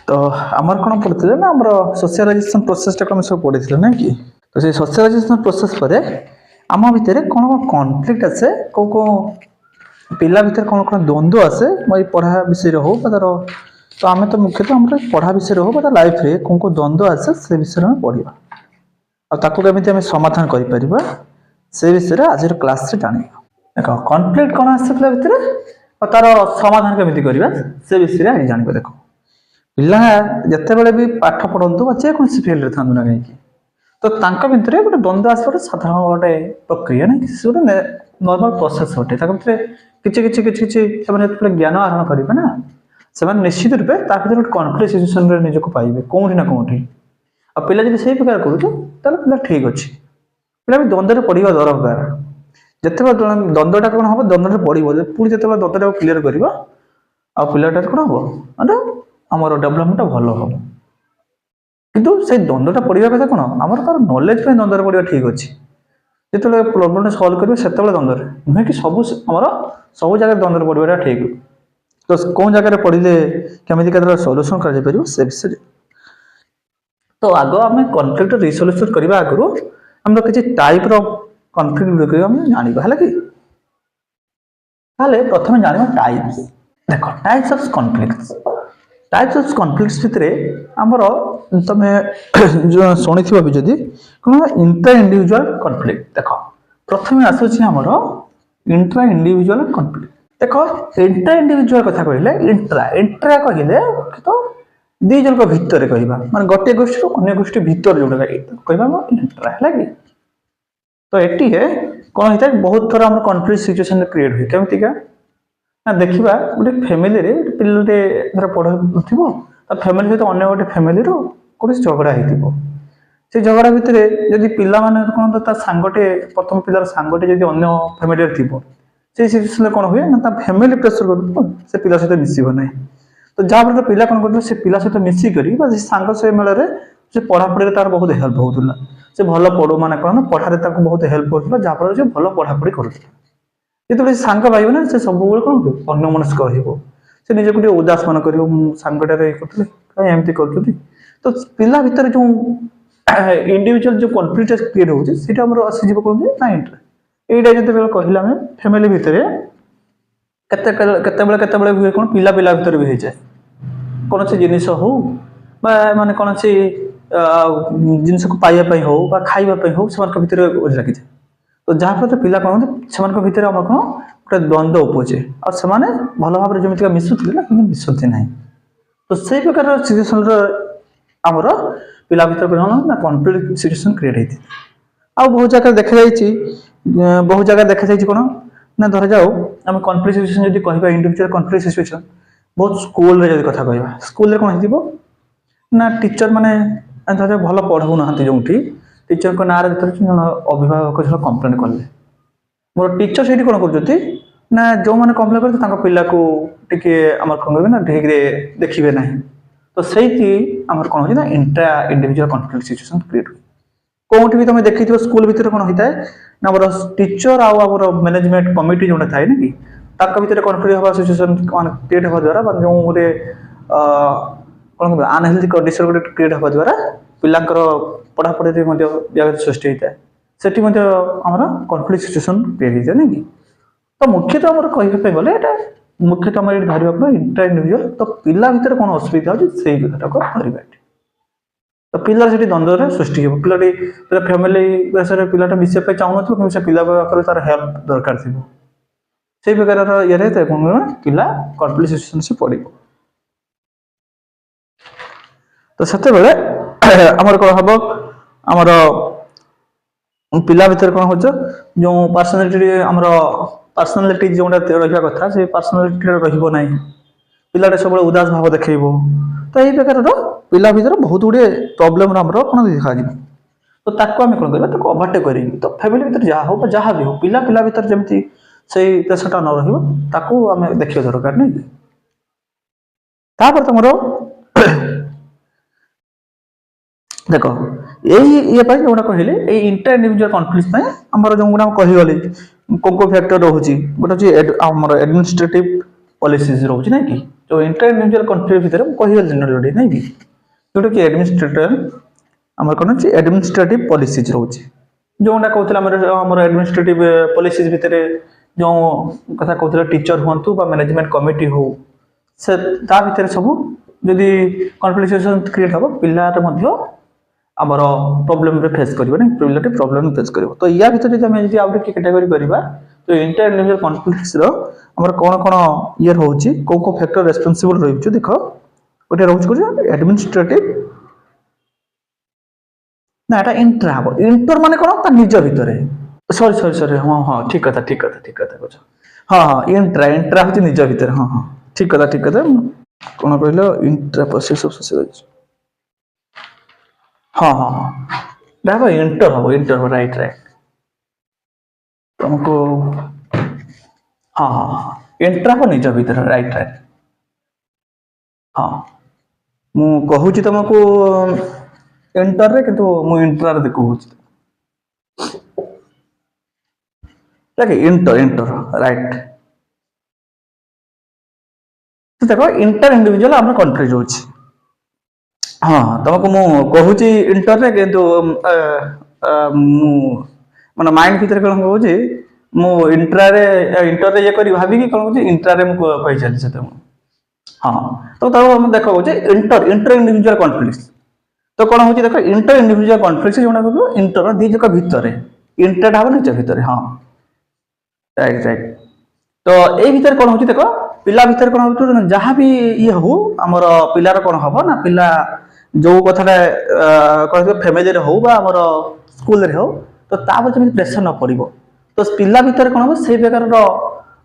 तो आमर कौन पढ़ते ना आम सोशलाइजेशन प्रोसेस टाक आम सब पढ़ी ना कि तो से सोशलाइजेशन प्रोसेस पर आम भितर कौन कौन कॉन्फ्लिक्ट आसे कौ पिला भितर कौन कौन द्वंद्व आसे पढ़ा विषय हो तार तो आम तो मुख्यतः आम पढ़ा विषय हो लाइफ रे कौन कौन द्वंद्व आसे से विषय में पढ़ा आम समाधान कर से विषय आज क्लास जाना देख कॉन्फ्लिक्ट कौन आसे पिला भितर और तार समाधान केमी करवा से विषय में जान देख पिला जिते बड़े भी पाठ पढ़ु जेकोसी फिल्ड था ना कहीं तो भितर गोटे द्वंद्व आस साधारण गोटे प्रक्रिया ना गोटे नॉर्मल प्रोसेस गोटे किसी ज्ञान आहरण करेंगे ना से निश्चित रूपे भर कॉन्फ्लिक्ट सिचुएशन निजक पाइबे कौटी ना कौटी आ पिला जब से प्रकार कर पिला ठीक अच्छे पिला भी द्वंद्व पढ़ा दरकार जिते द्वंद्वटा कौन हम द्वंद्व पढ़ो पुणी जो द्वंद्वटा क्लीयर कर पिलाटार कौन हम मतलब आमर डेभलपमेंट भल हम किंतु से द्वंद्वटा पढ़ा कथा कौन आम तार नॉलेज द्वंद्व पढ़ा ठीक अच्छे जो प्रॉब्लम सल्व करेंगे से द्वंद्व नुहे कि सब सब जगह द्वंद्व पढ़ा ठीक तो कौन जगह पढ़ले केमी सल्यूशन कर से विषय तो आग आम कॉन्फ्लिक्ट रिसोल्यूशन करने आगु आम किसी टाइप कॉन्फ्लिक्ट जाना है कि प्रथम जाना टाइप्स देख types of conflicts types of conflicts भितर आमर तुम शुणी भी जदि कौन इंट्रा इंडिविजुअल कॉन्फ्लिक्ट देख प्रथम आसूसी आमर इंट्रा इंडिविजुअल कॉन्फ्लिक्ट देख इंट्रा इंडिविजुअल कथा कहले इंट्रा इंट्रा कहले तो दी जन भितर कहवा माने गोटे गोष्ठी अन्य गोष्ठी भितर जोड़ा कहवा इंट्रा है कि तो ये कौन होता है बहुत थोड़ा आम कॉन्फ्लिक्ट सिचुएशन क्रिएट हुए केमतीका ना देखा गोटे फैमिली रे पिलाटे धर पढ़ फैमिली सहित अन्य गोटे फैमिली कौन झगड़ा हो से झगड़ा भितर जदि पिला माने कौन तो सांगटे प्रथम पिलार सांगटे जदि अन्य फैमिली थी से सिचुएशन कौन हुए ना फैमिली प्रेसर कर से पिला सहित मिसब ना तो जहाँ पिला कौन कर से पिला सहित मिसिक सांग से मेल से पढ़ापढ़ी तार बहुत हेल्प होता से भल पढ़ू माने कौन पढ़ारे बहुत हेल्प होता जहाँफल से भल पढ़ापढ़ी करूला जो सांग पाइब ना से सब कौन अन्य मनस्क से निजे को उदास मन कर सांगटारे करें कहीं एमती कर तो पिला भितर जो इंडिविजुअल जो कॉन्फ्लिक्ट क्रिएट होता आसीज कौन ना इंट्रा यहाँ जो कहला आम फैमिली भितर केतबे हुए कौन पिला पिला भितर भी हो जाए कौन से जिनस हो माने कौन से जिनस को पाइबापी हो खाइबापी हो से भितर लगी जाए तो जहाँफल पिला कौन से भितर आम कौन गोटे द्वंद्व उपजे और से भल भाव जमी मिसुले मिसती ना तो से प्रकार सिचुएसन आमर पिला भितर ना कॉन्फ्लिक्ट सिचुएसन क्रिएट होती आ बहुत जगह देखा कौन ना धर जाओ आम कॉन्फ्लिक्ट सिचुएसन जब कह इंडिविजुअल कॉन्फ्लिक्ट सिचुएसन बहुत स्कूल रे कथा कहवा स्कूल रे कौन हो ना टीचर माने धर भल पढ़ाऊ ना जो टीचर को ना अभिभावक जो कंप्लेन कले मोर टीचर से कौन कर ना जो मैंने कंप्लेन कर पिला को टिके आम कौन करेंगे ना ठीक देखिए ना तो सही आम कौन हो intra individual conflict situation create हुए कौट भी तुम देखी स्कूल भितर कौन होता है ना आम टीचर आम मैनेजमेंट कमिटी जो थाए ना कि भितर कॉन्फ्लिक्ट हवा सिचुएसन क्रिएट हवा द्वारा जो गोटे कौन अनहेल्दी कंडीशन गोटे क्रिएट हवा द्वारा पिलांकर पढ़ापढ़ी व्याघात सृष्टि होता है सेठी आमर कॉन्फ्लिक्ट सिचुएसन क्रिएट होता है ना कि तो मुख्यतः आम कहवाई गले ये मुख्यतः आम धरवा इंट्रा इंडिविजुअल तो पिला भितर कौन असुविधा हो धरवा तो पिला से द्वंद्व सृष्टि हो पिलाटी फैमिली प्रेसर पिलाटा मिसवा चाहून से पिला तार हेल्प दरकार थी से प्रकार ये कौन पिला कॉन्फ्लिक्ट सिचुएशन से पड़ तो से आमर कौन हम आमर पिला भितर कौन हो जो पर्सनालिटी आमर पर्सनालिटी जो रहा कथा से पर्सनालिटी रहा पिलाटे सब उदास भाव देखेब तो यही प्रकार पिला भितर बहुत गुड़े प्रोब्लेम कौन देखा तो ताको आम कौन करवा ओवरटेक कर तो फैमिली भितर जहाँ हो जहाँ भी हो पिला पिला भितर जमी से प्रेसरटा न रहा देखिए दरकार नहीं तुम देख ये जोड़ा कहले इंटर इंडिविजुअल कॉन्फ्लिक्ट आमर जो गुड़ा कहीगली को फैक्टर रोचे गोटे आम एडमिनिस्ट्रेटिव पॉलिसीज रोचे ना कि जो इंटर इंडिविजुअल कॉन्फ्लिक्ट भितर कहिगल जनरली नहीं कि जोटा कि एडमिनिस्ट्रेटर आमर कौन अच्छे एडमिनिस्ट्रेटिव पॉलिसीज रोचे जोटा कहते आम एडमिनिस्ट्रेटिव पॉलिसीज भितर जो कथा कहते टीचर हूँ बा मैनेजमेंट कमिटी हो से ता भितर सब जदि कॉन्फ्लिक्ट सिचुएशन क्रिएट हम पिलार आमर प्रोब्लेम फेस कर पिलाटी प्रोब्लेम फेस कर तो या भर जब आम जब आउट कैटेगरी करवा तो इंटर इंडिविजुअल कॉन्फ्लिक्ट्स आमर कौन कौन ये रोचे कौ फैक्टर रेस्पॉन्सिबल रही देख गोटे रोज एडमिनिस्ट्रेटिव ना एटा इंट्रा हम इंटर माने कौन निज भितर सॉरी सॉरी सॉरी हाँ हाँ ठीक कथा कह हाँ हाँ इंट्रा इंट्रा हूँ निज भितर हाँ हाँ ठीक कथा कौन कहल इंट्रा प्रोसेस ऑफ सोशल हाँ हाँ हाँ देखो इंटर राइट तुमको हाँ हाँ हाँ इंट्रा हम निज भितर राइट हाँ मु कहूँ तुमको इंटर रे किंतु मु इंट्रा रे देखु इंटर राइट तो देखो इंटर इंडिविजुअल आम कन्फ्यूज हो हाँ तुमको मु कहूँ इंटर रे किंतु माने माइंड भीतर कौन कहूँ मु इंटर रे ये करी भाभी कि कौन कहूँ इंट्रा रे मु कहि चली से हाँ तो देखो इंटर इंडिविजुअल कॉन्फ्लिक्ट तो कौन हो देख इंटर इंडिविजुअल कॉन्फ्लिक्ट जो इंटर दी जगह भितर इंटर हम निज भितर हाँ राइट तो ये भितर कौन हो देख पिला भितर कौन हो जहाँ भी ये हो आमर पिलार कौन हम ना पिला जो कथा कह फैमिली हो स्कूल रे हो तो तापर जब प्रेसर न पड़ो तो पिला भितर कौन हम से प्रकार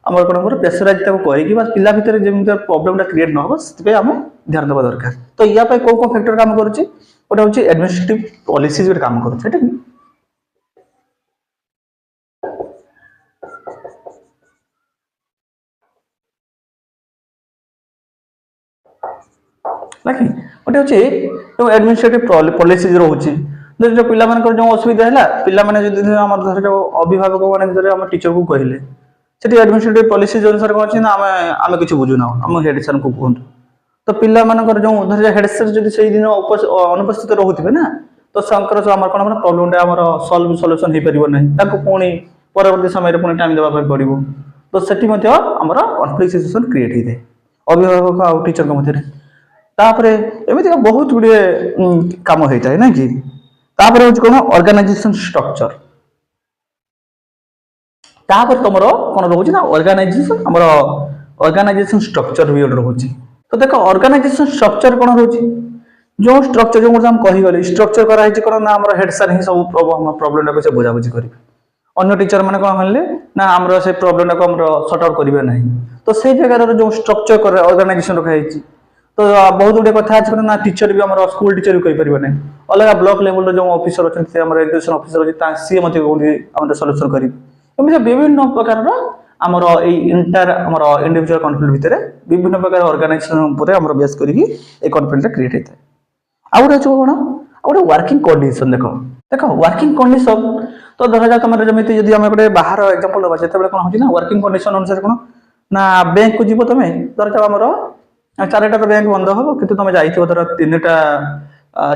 आमर कौन हम प्रेसराइज करके पिला भितर जमी प्रोब्लेम क्रिएट न हो से आम ध्यान देवा दरकार तो या कौ कौ फैक्टर काम करुच्ची गोटे हूँ एडमिनिस्ट्रेटिव पॉलिसीज गोटे काम करुच्छे गोटे हूँ एडमिनिस्ट्रेटिव पॉलिसीज रोचे जो पिला जो असुविधा है पिला जो अभिभावक मैंने टीचर को कहले से एडमिनिस्ट्रेटिव पॉलिसीज अनुसार कौन अच्छी ना आम किसी बुझुना आम हेड सर को कहूँ तो पिला मानकर जो हेड सर जब से दिन अनुपस्थित रोथे ना तो सर आम कौन प्रोब्लेम आम सल्यूसन हो पार ना पुणी परवर्ती समय पुणी टाइम देवाई पड़ो तो सेठी आमर कन्फ्लिक्ट सिचुएशन क्रिएट होता है अभिभावक आ टीचर मध्य तापर एमती बहुत गुड़े कम होता है ना कि तापर हूँ कौन ऑर्गेनाइजेशन स्ट्रक्चर तापर तुम कौन रोचे ना ऑर्गेनाइजेशन आमर ऑर्गेनाइजेशन स्ट्रक्चर भी रोचे तो देख ऑर्गेनाइजेशन स्ट्रक्चर कौन रोचे जो स्ट्रक्चर जो हम कहीगली स्ट्रक्चर कराई कौन ना आम हेड सर ही सब प्रोब्लेम से बुझाबुझी करेंगे अन्य टीचर मैंने कौन कहले ना आमर से प्रोब्लेम को सर्ट आउट करेंगे ना तो से जगह जो स्ट्रक्चर कर ऑर्गेनाइजेशन रखाई तो बहुत गुड़े कथा अच्छे ना टीचर भी आम स्कूल टीचर भी कहीपर ना अलग ब्लॉक लेवल जो ऑफिसर अच्छे एजुकेशन ऑफिसर अच्छे सी आम सल्यूसन करेंगे विभिन्न प्रकार आमर इंटर आमर इंडिविजुअल कॉन्फ्लिक्ट भितर विभिन्न प्रकार ऑर्गेनाइजेशन पर बेस करके कॉन्फ्लिक्ट क्रिएट होता है आउ गोटे कौन आउ गोटे वर्किंग कंडीशन देख देख वर्किंग कंडीशन तो धरा जाओ तुम जमी जब आम गोटे बाहर एग्जांपल दबा से कौन हो वर्किंग कंडीशन अनुसार कौन ना बैंक को जीव तुम धरा जाओ आमर 4टा तो बैंक बंद हम कि तुम जाइए धर 3टा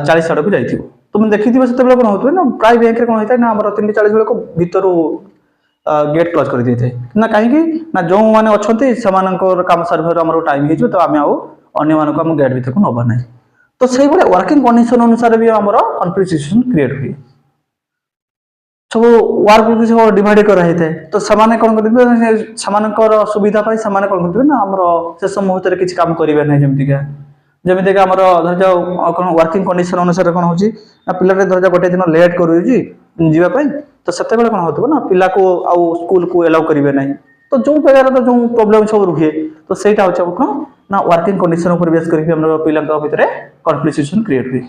40 आड़ को जाइए तुम देखी से कौन हो ना प्राय बैंक कौन होता है ना आम 3टा 40 बेलू भीतर गेट क्लोज कर देते ना कहीं ना जो मैंने अच्छा कम सर्भर आम टाइम हो तो आम आम गेट भीतर को नवा ना तो से वर्किंग कंडीशन अनुसार भी आम कन्फ्लिक्ट सिचुएशन क्रिएट हुए सब वर्क सब डिवाइड कराई था तो से कौन कर सुविधा से कौन करेंगे ना आम शेष मुहूर्त किसी काम करेंगे ना जमीका जमीक आम धर जाओ कौन वर्किंग कंडीशन अनुसार कौन हो पिला धर जाओ गोटे दिन लेट कर तो से कौन हो ना पिला को आउ स्कूल को एलाउ करेंगे ना तो जो प्रकार जो प्रोब्लेम सब रुहे तो सहीटा हूँ कौन ना वर्किंग कंडीशन पर बेस करके पिला भितर कन्फ्लिक्ट सिचुएशन क्रिएट हुए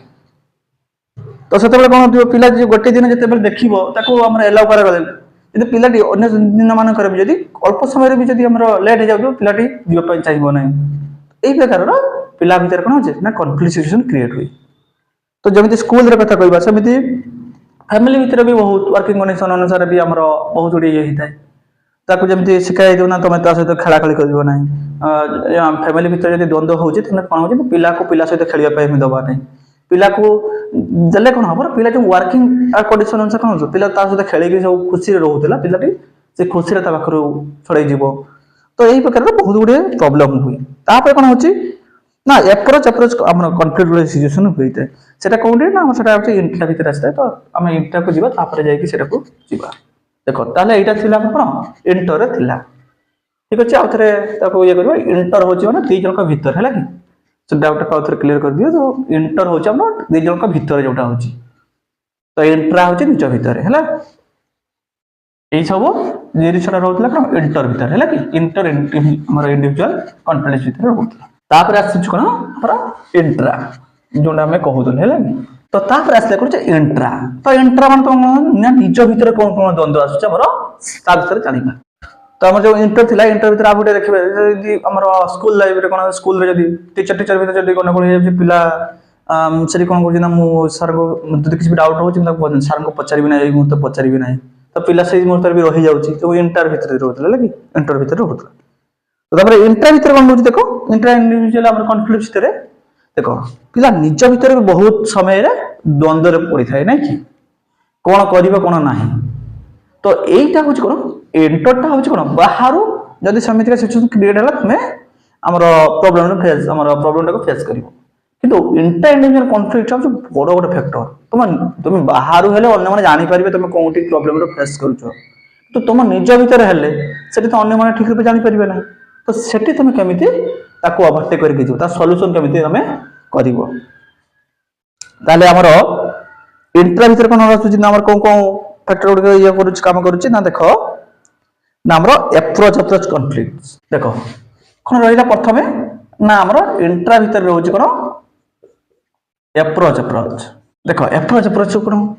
तो से कौन हो पिला गोटे दिन जो देखो आम एलाउ करागले यदि पिलाटी अन्य दिन मानक भी अल्प समय भी जब लेट हो जाए पिलाटी जीवाई चाहिए ना यही प्रकार पिला भितर कौन हो ना कन्फ्लिक्ट सिचुएशन क्रिएट हुए तो जमी स्कूल कथा कहवा सेमती फैमिली भितर भी बहुत वर्किंग कंडीशन अनुसार भी आम बहुत गुड़े ये होता है ताकू जमी शिखाई दो ना तुम ता सहित खेला खेली कर ना फैमिली भितर जब द्वंद्व होती कौन हो पिला को पिला सहित खेलवाई दबा नहीं पिला को देले कौन हम पिला जो वर्किंग कंडीशन अनुसार कौन हो पिला सहित खेल सब खुशी रोला पिलाटी से खुशी पाखर छड़े तो यही प्रकार बहुत गुड़े प्रोब्लेम हुए तापर कौन हो ना एप्रोच कन्फ्लिक्ट सिचुएशन होता है सेटा कौन ना सेटा इंट्रा भितर आसता है तो आम इंट्रा को जीवा तापर जाकि जीवा देख ताहले एटा थिला कौन इंटर थिला ठीक अच्छे आउ थे ये कर इंटर हो दी जन भितर है कि से डाउट आउ थे क्लीयर कर दियो तो इंटर हो दी जन भितर जोटा हो तो इंट्रा हो निज भितर है यही सब जिनसा रोला कौन इंटर भितर है कि इंटर इंडिविजुअल कॉन्फिडेंस भितर रोला आस कौन इंट्रा जोटा आम कहते हैं तो तापर आसला कौन इंट्रा तो इंट्रा मान तो निज भितर कौन कौन द्वंद्व आसर जाना तो आम जो इंटर थी इंटर भितर आप देखिए आम स्कूल लाइफ में कौन स्कूल टीचर टीचर भितर कौन कौन पिला से कौन कर सर को किसी डाउट हो सर को पचारि ना मुहूर्त पचारि ना तो पिला से मुहूर्त भी रही जाऊँगी तो इंटर भितर रोला कि इंटर भितर रोला तो इंट्रा भितर कौन रोचे देख इंट्रा इंडिविजुअल कॉन्फ्लिक्ट भितर देख पिला निज भितर बहुत समय द्वंद्व पड़ी था ना कि कौन कर कौन ना तो यहीटा हूँ कौन इंटरटा हूँ कौन बाहर जदि सेमितिका सिचुएशन क्रिएट है तुम्हें आमर प्रोब्लेम को फेस कर किंतु इंटर इंडिविजुअल कॉन्फ्लिक्ट हूँ बड़ गोटे फैक्टर तुम बाहर हेले अन्य जापर तुम कौन प्रोब्लेम फेस कर तो तुम निज भितर हेले तो अन्य ठीक रूप जापर ना तो सेठी तुम केमी ओवरटेक करके सल्यूशन केमी तुम कर आमर इंट्रा भितर कौन आम कौन कौन फैक्टर गुड़ ये कम कर देख ना आमर एप्रोच कॉन्फ्लिक्ट देख कौन रहा प्रथम ना आमर इंट्रा भितर रोचे कौन एप्रोच देख एप्रोच कौन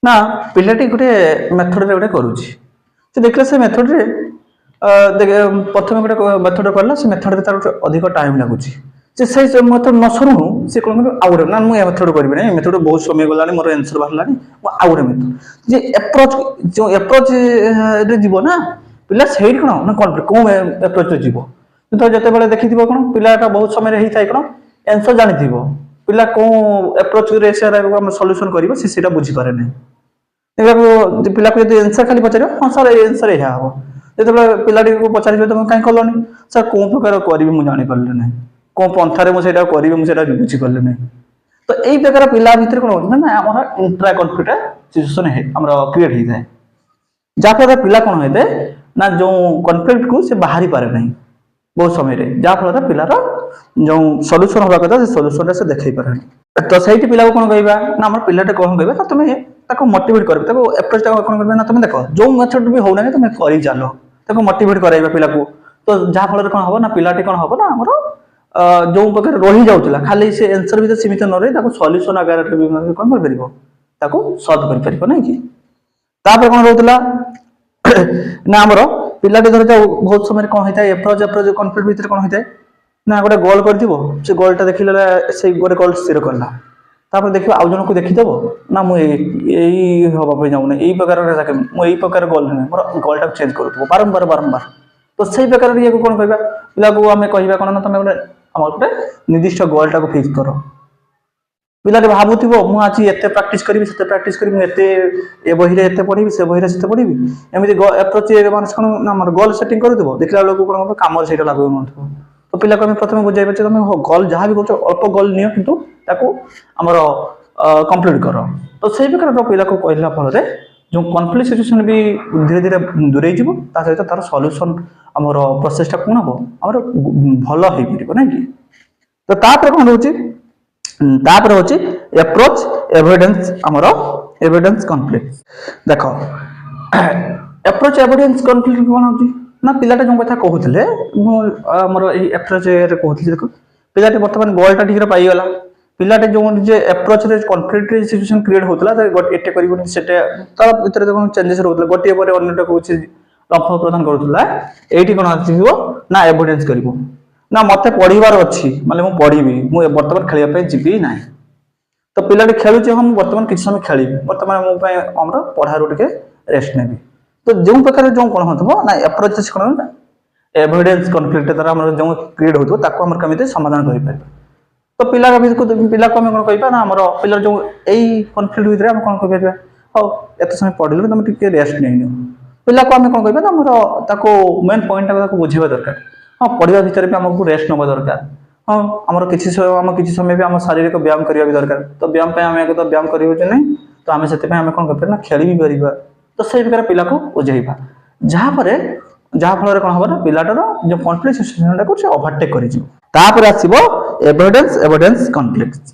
ना पिलाटी गोटे मेथड गोटे करुच्ची देखिए से मेथड प्रथम गोटे मेथड करला से मेथड तार अधिक टाइम लगुच से मेथड न सरू से कौन कर ना मुझे मेथड करी ना मेथड बहुत समय गला मोर आंसर बाहर आउ गोटे मेथड जे एप्रोच जो एप्रोच जीव ना पिला से कौन ना कौन कौन एप्रोच जीव तो जिते देखी कौन पिलाटा बहुत समय होता है कौन आंसर जानी पिला कौन एप्रोच सल्यूशन कर बुझीपे ना पिला को जो आंसर खाली पचार हाँ सर आंसर यह हम जो पिलाटी को पचार तुम कहीं कलनि सर कौन प्रकार करी मुझे जानीपारे ना कौन पंथार मुझे करी मुझे बुझीपारे ना तो यही प्रकार पिला भितर कौन होता ना आम इंट्रा कॉन्फ्लिक्ट सिचुएशन आम क्रिएट होता है जहाँफल पिला कौन होता है ना जो कॉन्फ्लिक्ट को से बाहरी पारे ना बहुत समय जहाँफल पिलार जो सल्यूशन हवा कथा से सल्यूशन से देखई पारे तो सही पिला को कौन कहवा ना आम पिलाटे कौन कहवा तो तुम मोटिवेट कर एप्रोच कौन कर ना तुम देख जो मेथड भी होना तुम कर चलो ताको मोटिवेट कराइबा पिला को तो जहाँ फल कौन हम ना पिलाटी कौन हम ना आमर जो प्रकार रही जाऊला खाली से आंसर भी सीमित न रही सल्यूशन आकार कौन कर सल्व कर ना कि कौन रोला ना आमर पिलाटी धर जाओ बहुत समय कौन होता है एप्रोच कॉन्फ्लिक्ट भितर कौन होता है ना गोटे गोल कर से गोलटा देखिले से गोटे गोल स्थिर करला तापर देखिए आउ जन को देखीदेव ना मुझे हाँपाई जाऊना यही प्रकार मुझे प्रकार गोल ना मोर गोलटा चेंज करूँ बारंबार बारंबार तो सही प्रकार ये कौन कह पिला को आम कह कौन ना तुम गोटे आम गोटे निर्दिष्ट गोलटा को फिक्स कर पिलाटे भावुव मुझे एत प्राक्ट करी से प्राक्ट करी मुझे ए बही एत पढ़ी से बही से पढ़ी एमती एप्रोच कौन गोल सेटिंग कर देखला बेलू कौन कम से लागू न तो पिला को प्रथम बुझाई पारे तुम गोल जहाँ भी कर अल्प गोल नियो किंतु आमर कंप्लीट कर तो सही प्रकार पिला को कहला फल जो कॉन्फ्लिक्ट सिचुएशन भी धीरे धीरे दूरे सहित तार सल्यूशन आमर प्रोसेसटा कौन हम आमर भल हो पार ना कि तो तापर कौन रोचे तापर हूँ एप्रोच एविडेंस आमर एविडेंस कॉन्फ्लिक्ट देख एप्रोच एविडेंस कॉन्फ्लिक्ट कौन हो ना पिलाटा जो कथा कहते मोर एप्रोच कहते देख पिलाटे बर्तमान गोलटा ठीक पाईगला पिलाटे जो एप्रोच कॉन्फ्लिक्ट सिचुएशन क्रिएट होता है एटे कर तार भर चेंजेस रोला गोटे पर अन्यटा कौन लंफ प्रदान करूला ये कौन आसो ना एविडेंस कर ना मत पढ़ार अच्छी माने मुझे पढ़ी मुझे बर्तमान खेलने जीवी ना तो पिलाटी खेलुचे हम बर्तमान किसी समय खेली बर्तमान मोबाइल पढ़ार टे रेस्ट नेबी तो जो प्रकार जो कौन होतो ना अप्रोचेस कौन ना एविडेंस कॉन्फ्लिक्ट द्वारा हमर जो क्रिएट होतो ताको हमर केमिते समाधान करि पार तो पिला को हम कोन कहिबा ना हमर पिला जो एई कॉन्फ्लिक्ट भितरे हम कोन कहि पार हो एत समय पढिलो तुम टिके रेस्ट नै नियो पिला को हम कोन कहिबा ना हमर ताको मेन पॉइंट ताको बुझिबा दरकार हां पढिबा भितरे भी हमको रेस्ट नबा दरकार हां हमर किछि समय भी हम शारीरिक व्यायाम करिया भी दरकार तो व्यायाम पे हम एक तो व्यायाम करियो जे नै तो हम सेते पे हम कोन कहि ना खेली भी परिबा तो सही प्रकार पिला को बुझाइबा जहाँ फल कौन हम पिलाटर जो कॉन्फ्लिक्ट सिचुएशन को ओवरटेक कर आसीबो एविडेंस कॉन्फ्लिक्ट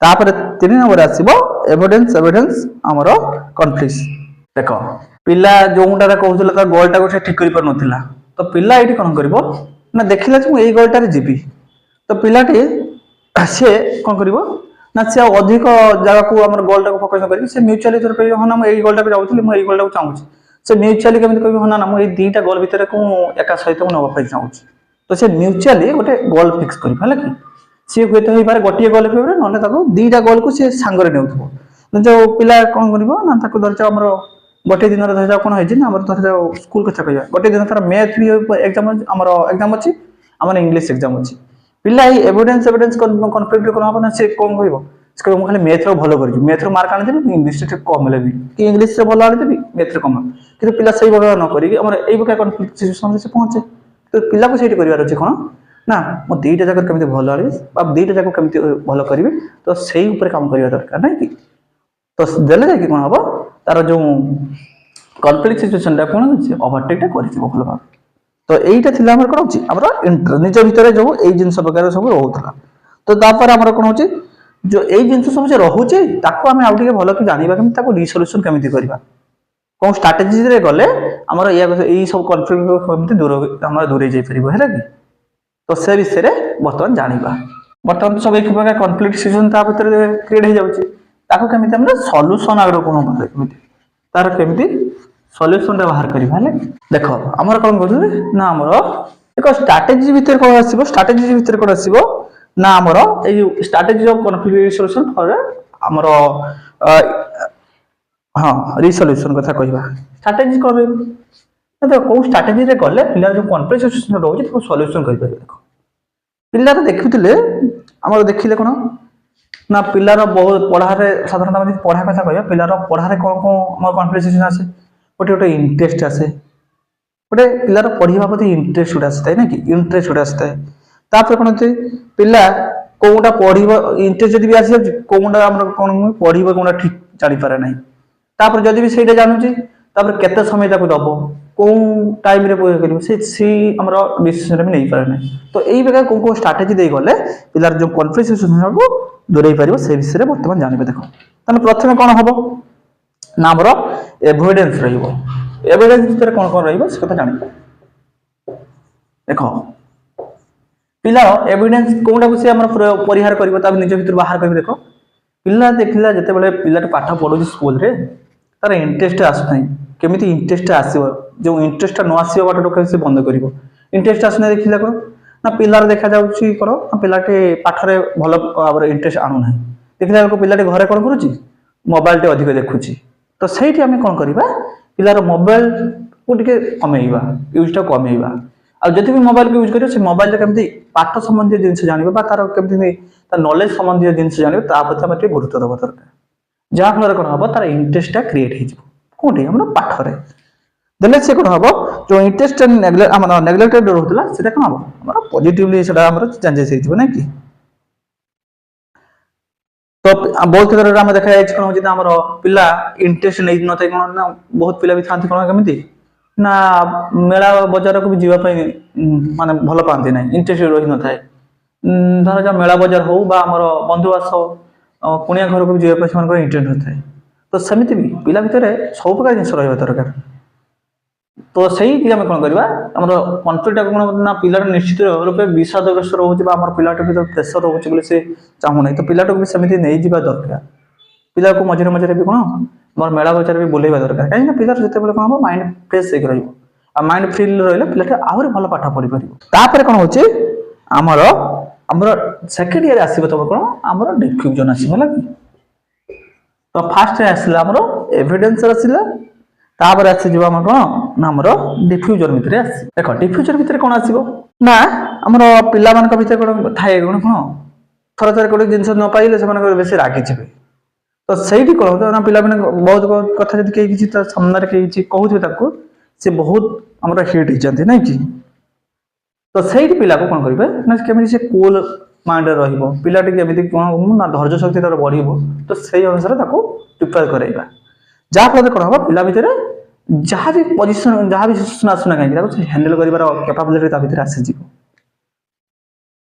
तापर 3 नंबर आसीबो एविडेंस हमरो कॉन्फ्लिक्ट देखो पिला जोंटा कहउतला त गोलटा को ठीक करि पर नथिला तो पिला एठी कोन करबो ना देखिला जे एई गोलटा रे जीबी तो पिलाटी से कोन करबो ना से अधिक जगह को हमर गोलटा को फोकस करि से म्यूचुअली थोर पे हम एई गोलटा को जाउथली म एई गोलटा को चाहूची से म्यूचुअली केमति कहबो ना ना म एई दीटा गोल भितर को एका सहित म नबा पाई चाहूची तो से म्यूचुअली गोटे गोल फिक्स करि हला कि से होते होई पारे गोटिए गोल फेवरे नले ताको दीटा गोल को से सांगरे नेउथबो जो पिला कोन करबो ना ताको दरचा हमर गोटे दिन रे कोन होई जे ना हमर दरचा स्कूल कथा कहया गोटे दिन तार मैथ भी एग्जाम हमर एग्जाम अछि हमर इंग्लिश एग्जाम अछि पिला एविडेंस कॉन्फ्लिक्ट कोन हम ना से कोन कहबो इसको हम खाली मैथ रो भलो करिजु मैथ रो मार्क आनि देबी इंग्लिश रे कम लेबी कि इंग्लिश रे भलो आनि देबी मैथ रे कम किंतु पिला सही बगा न करी हमर एई बका कॉन्फ्लिक्ट सिचुएशन से पहुंचे तो पिला को सेठी करिवार अछि कोन ना मो दीटा जगह केमिति भलो आबी अब दीटा जगह केमिति भलो करबी तो सेही ऊपर काम करिवा दरकार नै कि तो देले जाय कि कोन हबो तार जो कॉन्फ्लिक्ट सिचुएशन टा कोन अछि ओवरटेक टा करिछि भलो भाव तो एईटा थिला हमर कोन अछि हमर इंटर निज भितरे जो एई जिंस प्रकार सब रहउतला तो तापर हमर कोन अछि जो एई जिंस सब जे रहउचे ताको हम आउटिके भलो कि जानिबा केमिति ताको रिसोल्यूशन केमिति करबा कोन स्ट्रेटजी रे गले हमर एई सब कॉन्फ्लिक्ट केमिति दूर हमर दूरे जाई परिबो हैला कि तो से विषय रे वर्तमान जानिबा वर्तमान सब एक प्रकार कॉन्फ्लिक्ट सिचुएशन ता भितर क्रिएट हो जाउची ताको केमिति हम सॉल्यूशन आगरो कोन बारे केमिति तार केमिति सॉल्यूशन रे बाहर करबा हैला देखो हमर कोन कहथि ना हमर एक स्ट्रेटजी भितर कोन आसीबो स्ट्रेटजी भितर कोन आसीबो ना हमर एई strategy of conflict resolution for हमर हां रिसोल्यूशन कथा कहबा स्ट्रेटजी करबे तो को स्ट्रेटजी रे गले पिला जो कॉन्फ्लिक्ट सिचुएशन रहउची तो सॉल्यूशन करि परबे देखो पिला रे देखुतिले हमर देखिले कोन ना पिला रो बहुत पढ़ा रे साधारणतः हम पढ़ा कथा कहबा पिला रो पढ़ा रे कोन को हमर कॉन्फ्लिक्ट सिचुएशन आसे गोटे इंटरेस्ट आसे गोटे पिलार पढ़िबा प्रति इंटरेस्ट उडा आसे ना कि इंटरेस्ट उडा आसे तापर कोन होते पिला कोउडा पढ़िबा इंटरेस्ट जदी भी आसी कोउडा हमर कोन पढ़िबा कोउडा ठीक जानि पारे नै तापर जदी भी सेटा जानुची तापर केते समय ताको दबो को टाइम रे पय करिवो से हमर डिसीजन में नै पारे नै तो एई बेका को स्ट्रेटजी दे गले पिलार जो कॉन्फ्लिक्ट सिचुएशन को दूरै परिबो से विषय रे वर्तमान जानिबे देखो तने प्रथमे कोन हबो ना हमर एविडेंस रहिबो एविडेंस भितर कोन कोन रहिबो से कथा जानि देखो पिला एविडेंस कोनटा को से हमर परिहार करबो ता निज भितर बाहर करबो देखो पिला देखिला जते बेले पिला पाठ पढो स्कूल रे तार इंटरेस्ट आस नै केमिति इंटरेस्ट आसीबो जो इंटरेस्ट न आसीबो बाटो कैसे बंद करबो इंटरेस्ट आस नै देखिला को ना पिलार देखा जाउची करो ना पिलाटे पाठ रे भलो आबर इंटरेस्ट आनु नै देखिला को पिलाटे घरे कोन करूची मोबाइल टे अधिक देखुची तो सेठी हमें कोन करबा पिलार मोबाइल को टिके कमेइबा यूज टा कमेइबा आ जति भी मोबाइल को यूज करियो से मोबाइल रे केमति पाठ संबंधी जिंस जानिबा बा तार केमति तार नॉलेज संबंधी जिंस जानिबा ता प्रति हम टिके गुरुत्व देबा दरकार जा फल कोन हबो तार इंटरेस्ट टा क्रिएट हे जिवो कोठी हमर पाठ रे देले से कोन हबो जो इंटरेस्ट हमर नेग्लेक्टेड रहउतला सेटा कोन हबो हमर पॉजिटिवली सेटा हमर चेंजेस हे जिवो नै कि तो बहुत तरह हम देखा जाय कोन जे हमर पिला इंटरेस्ट नै न थाय कोन ना बहुत पिला भी थांती कोन केमिति ना मेला बाजार को भी जीवा पई माने भलो पांती नै इंटरेस्ट रहि न थाय धर जा मेला बाजार हो बा हमर बंधु आस कुनिया घर को भी जीवा पई मान को इंटरेस्ट न थाय तो समिति भी पिला भितरे सब प्रकार जिंस रहबा दरकार तो सही कि हम कोन करबा हमर कॉन्फ्लिक्ट कोन ना पिला निश्चित रूपे विषादग्रस्त रहउची बा हमर पिलाटे भी प्रेशर रहउची बोले से चाहू नै तो पिलाटो भी समिति नै जिबा दरकार पिला को मझरे मझरे भी कोन हमर मेला बजार भी बोलेबा दरकार काहे ना पिला जते बेले कोन माइंड फ्रेश हे रहइबो आ माइंड फ्री रहले पिलाटे आहुरी भलो पाठ पढि परिबो तापर कोन होची हमर सेकंड ईयर आसीबो तो कोन हमर डिफ्यूजन आसीबो लागि तो फर्स्ट रे आसीला हमर एविडेंस आसीला तापर आसीଯିବ आम कौन ना आमर डिफ्यूजर भितर आस देख डिफ्यूजर भितर कौन आसो ना आमर पिला मान भितर कौन थाए कौन कौन थर थर गोटे जिन न पाइले से बेस रागिजे तो सही कौन होता ना पिला बहुत कथा जब कहीं किसी सामने कहीं कहते सी बहुत आम हिट होती ना कि तो सही पिला को कौन करेंगे ना केमी से कूल माइंड रहा केमी कौन ना धैर्य शक्ति तार बढ़ तो से अनुसार प्रिपेयर कराइबा जहाँफल कौन हम पिला भितर जहाँ भी पोजिशन जहाँ भी सिचुएशन आसुना कहीं हैंडल कर कैपेबिलिटी भितर आसीज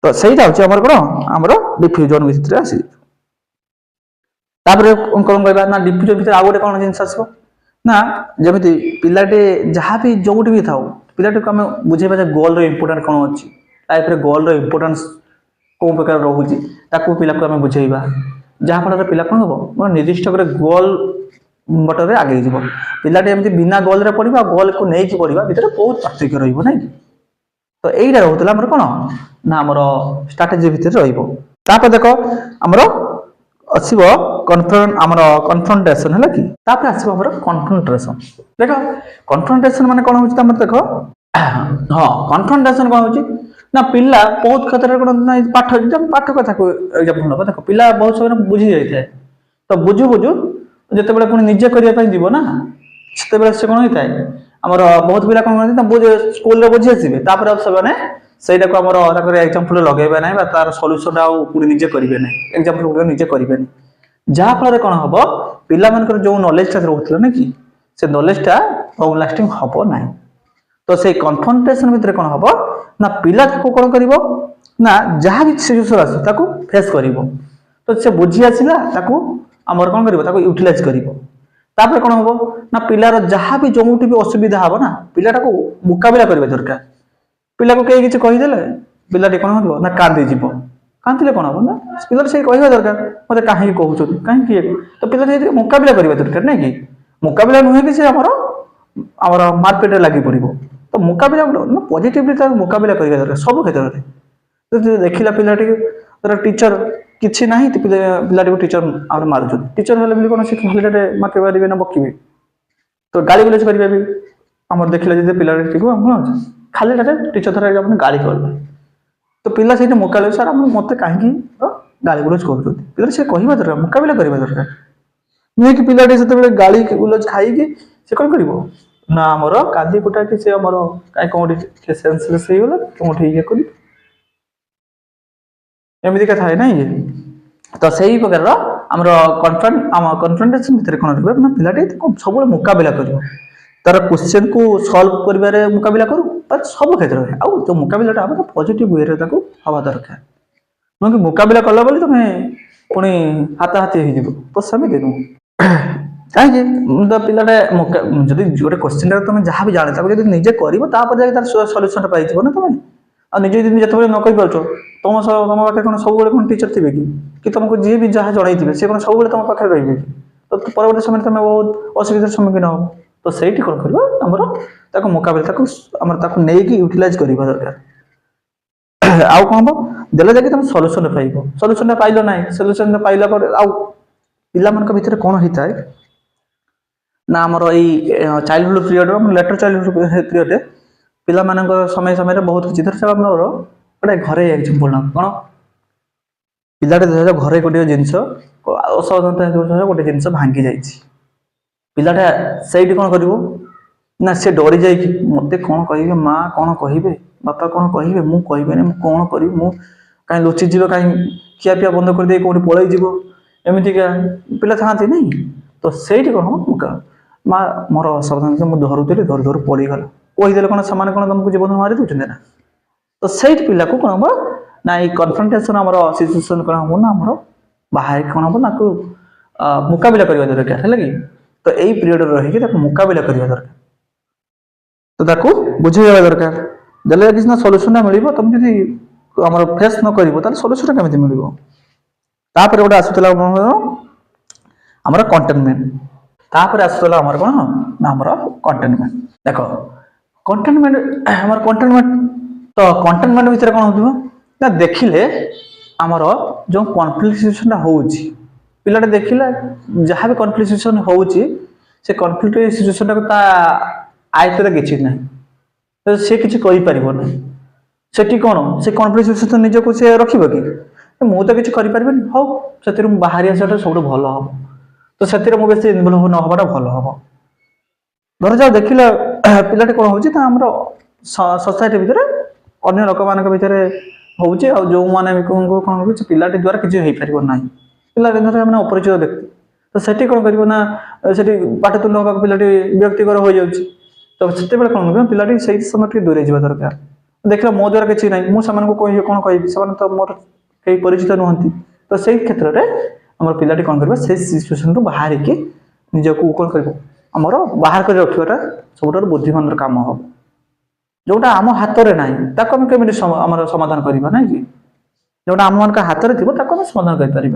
तो सहीटा हूँ आम कौन आम डिफ्यूजन भितर आसी कौन कहना ना डिफ्यूजन भितर आउ गए कौन जिन आसो ना जमी पिलाटे जहाँ भी जो भी था पिलाटी को आम बुझेबा गोल इंपोर्टाट कौन अच्छी लाइफ में गोल इंपोर्टान्स कौ प्रकार रोचे पिला को आम बुझेबा जहाँफल पिला कौन हम निर्दिष्ट गोल बटर आगे जीव पिलाटे एमती बिना गोल रे पढ़ा गोल को लेकिन पढ़ा भर बहुत पार्थक्य रही तो यहीटा रोला कौन ना आम स्ट्राटेजी भितर रही देख आमर आसव आमर कन्फ्रंटेशन है कि आसव आमर कन्फ्रंटेशन देख कन्फ्रंटेशन माने कौन हो देख हाँ कन्फ्रंटेशन कौन हो ना पिला बहुत क्षेत्र में कौन ना पाठ पाठ कथा को एग्जांपल नब देख पिला बहुत समय बुझी जाए तो बुझु बुझु जिते बड़े पुणी निजे करने जीव ना से से कौन होता है आमर बहुत पिला कौन करते स्कूल रे बुझी आसवे से सहीटा को आम एग्जांपल लगे ना तार सल्यूशन आउ निजे करेंगे ना एग्जांपल निजे करेंगे जहाँफल कौन हम पिला मान जो नॉलेजटा रोला ना कि से नॉलेजटा लॉन्ग लास्टिंग हम ना तो से कन्फ्रंटेशन भितर कौन हम ना पिला कौन कर ना जहाँ भी सिचुएशन आस फेस कर तो से बुझी आसला आमर कौन कर यूटिलाइज कर कौन हम ना पिलार जहाँ भी जो भी असुविधा हम ना पिलाटा को मुकाबला करवा दरकार पिला को कहीं किसी कहीदेले पिलाटी कौन हो ना कांदीज कांदे कौन हम ना पिला से कहवा दरकार मत कहीं कहते कहीं तो पिला मुकाबला करवा दरकार ना कि मुकाबला नुहे कि आमर मार्केट लगी पड़ तो मुकाबला पॉजिटिवली मुकाबला करवा दरकार सब क्षेत्र में देखला पिलाटी टीचर किसी ना पिलाटी को टीचर आम मार्च टीचर है कौन से खाली मार्के पारे ना बकबे तो गाड़ी गुलज करेंगे भी आम देखला जी पिलाटी को खाली टीचर थर अपने गाड़ी कर तो पिला से मुकाबला सर मत कहीं गाड़ी गुलज कर पिला से कहवा दरकार मुकाबला करवा दरकार नुहे कि पिलाटी से गाड़ी गुलज खाई से कौन कर ना आमर कांदी कुटा कि से आमर कहीं कौन सेन्सलेस होगा कौन ये कर एमती क्या थाए ना ये तो सही प्रकार आम कन्फ्रंटेशन भितर कौन रहा ना पिलाटी सब मुकाबला कर तार क्वेश्चन को सॉल्व कर मुकाबला करूँ सब क्षेत्र में आउ तो मुकाबला हम पॉजिटिव वे हवा दरकार नुह कि मुकाबला कला बोली तुम पुणी हाथाहाथी हो तो सेमती नुह कहीं तो पिलाटे जब गोटे क्वेश्चन तुम जहाँ भी जाने जब निजे कर सल्यूशन पाई ना तुम आ निजे जो न कही पार्छ तुम तुम पाखे कौन सब कौन टीचर थे कि तुमको जी भी जहाँ जनई सी कौन सब तुम पाखे रही तो परवर्त समय तुम बहुत असुविधार सम्मुखीन हो तो सही कौन कर आमर मुकाबला नहीं यूटिलाइज करवा दरकार आउ कौन हम देला जाकि तुम सल्यूशन पाइब सल्यूशन पाइल ना सल्यूशन पाइला पिला भितर कौन होता है ना आमर यही childhood period letter childhood period पिला समय समय बहुत किसी धर आमर गोटे घरे एग्जांपल ना कौन पिलाटे घरे गोटे जिनस असावधानता गोटे जिनस भांगी जाइए पिलाटा से कौन कर ना से डरी जा मत कौन कहे माँ कौन कहे बापा कौन कहे मुझे कह कौन करी कहीं लुचिज कहीं खियापिया बंद कर दे कौट पलैज एमतीका पिला था नहीं तो से कौन हम माँ मोर सावधान मुझे धरुली धर धर पड़गला कहीदे कौन से कौन तुमको जीवन मारी दूसरे ना तो से पिला को कौन हम ना ये कन्फ्रंटेशन आम सिचुएशन कौन हम ना आम बाहर कौन हम ना मुकाबला करवा दरकार है कि तो यही पीरियड रही मुकाबला करवा दरकार तो बुझेगा दरकार देले किसी ना सल्यूशन मिल तुम जी आम फेस न कर सल्यूशन केमी मिल गोटे आसूला आमर कंटेनमेंट तापर आसूला आमर कौन ना आमर कंटेनमेंट देख कंटेनमेंट आमर कंटेनमेंट तो कंटेनमेंट भितर कौन हो ना देखिले आमर जो कन्फ्लिक्ट सिचुएशन हो पिलाटे देखला जहाँ भी कन्फ्लिक्ट सिचुएशन हो से कॉन्फ्लिक्ट सिचुएशन ता आयत्तर किसी ना तो सी किसी करें सेठी कौन से कॉन्फ्लिक्ट सिचुएशन निजक से रखिब कि मु तो किसी करें हौ से बाहरी आसाटा सब भल हम तो से बेस इनवल्व न हवाटा भल हम धर जाओ देखिले पिलाटी कौन होमर सोसाइटी भितर अन्य लोक मान भितर हो जो मैंने कौन हो पिलाटी द्वारा किसी हो पार ना पिलाटी धर मैंने अपरिचित व्यक्ति तो सेठी कौन कर पाटतुंड हाँ पिलाटी व्यक्तिकर हो जाऊँगी तो से कौन कर पिलाटी से समय दूरे जावा दरकार देखिए मो द्वारा किसी ना मुझे कह कौन कह तो मोर कई परिचित नुहति तो से क्षेत्र में आम पिलाटी कौन कर सिचुएसन रू बाहर की निजक कौन कर आमर बाहर कर रखाटा सब बुद्धिमान काम हम जोटा आम हाथ में ना आम केमी समाधान करवा ना कि जोटा आम मान हाथ में थी समाधान कर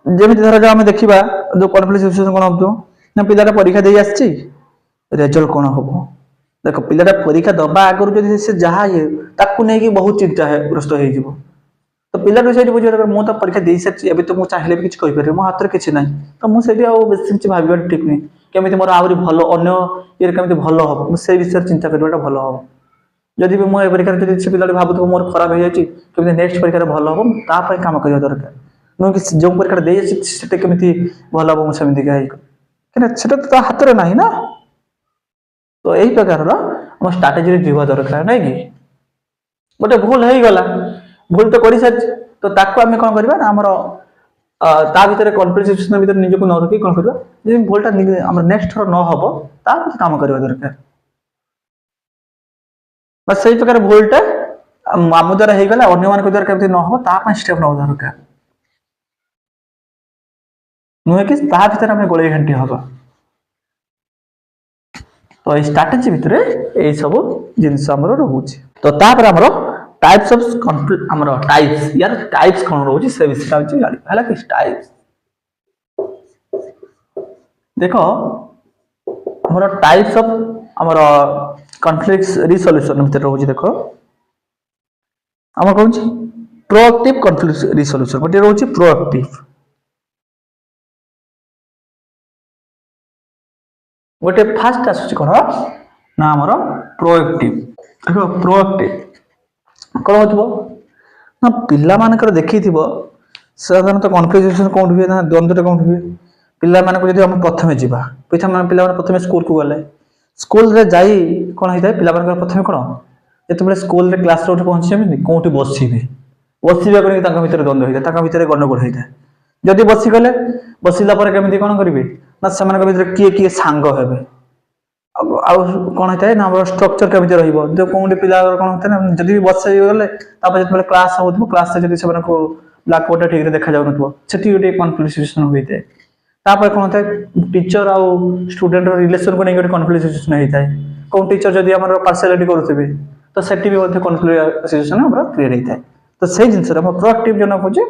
जमी धर जाओ आम देखा जो कॉन्फ्लिक्ट सिचुएशन कौन हम ना पिलाटा परीक्षा दे आसी रेजल्ट कौन हम देख पिलाटा परीक्षा दबा आगुरी से जहाँ नहीं बहुत चिंता ग्रस्त हो तो पिला से बुझे मुझे तो परीक्षा दे सारी अभी तो मुझे चाहिए भी किसी कहीपर मो हाथ में किसी ना तो मुझे बेस भाव ठीक नहीं केमी मोर आहरी भल अन्न ये कमी भल हम से विषय चिंता करवाटा भल हम जदि भी मुझे परीक्षा से पिला भावुथ मोर खराब हो जाए नेक्स्ट परीक्षा भल हम ताप कम करवा दरकार नुह कि जो परीक्षा दे केमी भल हम मुझे कहीं तो हाथ में ना ना तो यही प्रकार आम स्ट्राटेजी जीवा दरकार ना कि गोटे भूल हो गला भूल तो कर सारी तो आम कौन करवा आमर ता भर कॉन्फ्लिक्ट सिचुएशन भर निजक न रखी कौन करवा भूलटा नेक्स्ट थर न हम कम करवा दरकार बस से प्रकार भूलटा आम द्वारा होगला अन्य मान द्वारा कमी न हम स्टेप ना दरकार नुहे कि भर आम गोले घंटी हवा तो स्ट्राटेजी भितर यही सब जिनस रोचे तो तापर आमर टाइप्स ऑफ कॉन्फ्लिक्ट आमर टाइप्स यार टाइप्स कौन रोचे से विषय होची जानिबा है कि टाइप्स देखो आमर टाइप्स ऑफ आमर कॉन्फ्लिक्ट रिसोल्यूशन भितर रोचे देखो आमर कौन छी प्रोएक्टिव कॉन्फ्लिक्ट रिसोल्यूशन गोटे रोचे प्रोएक्टिव गोटे फास्ट आसुची कौन ना आमर प्रोएक्टिव देखो प्रोएक्टिव कौन हो ना पिला मानकर देखी साधारणतः कॉन्फ्लिक्ट सिचुएशन कौन हुए ना द्वंद्व कौन हुए पिला मानक जब हम प्रथम जीवा पिला प्रथम स्कूल को गले स्कूल रे जाई कौन होता है पिला मानकर प्रथम कौन जो स्कूल रे क्लास रे पहुंचे कौटी बसवे बसवा भितर द्वंद्व होता है भितर गंडगोल होता है जदि बसीगले बसला केमी कौन करेंगे ना से किए किए सांग हे कौन होता है ना स्ट्रक्चर केमी रो कौन पिला कौन होता है ना जब बस गले जो क्लास हो क्लास से ब्लैक बोर्ड ठीक देखा जाऊन से गोटे कॉन्फ्लिक्ट सिचुएशन होता है कौन होता है टीचर आउ स्टूडेंट रिलेशन को नहीं गोटे कॉन्फ्लिक्ट सिचुएशन होता है कौन टीचर जब आम पार्शियालिटी करुवे तो से कॉन्फ्लिक्ट सिचुएशन क्रिएट होता है तो से जिन प्रोएक्टिव जो खोजे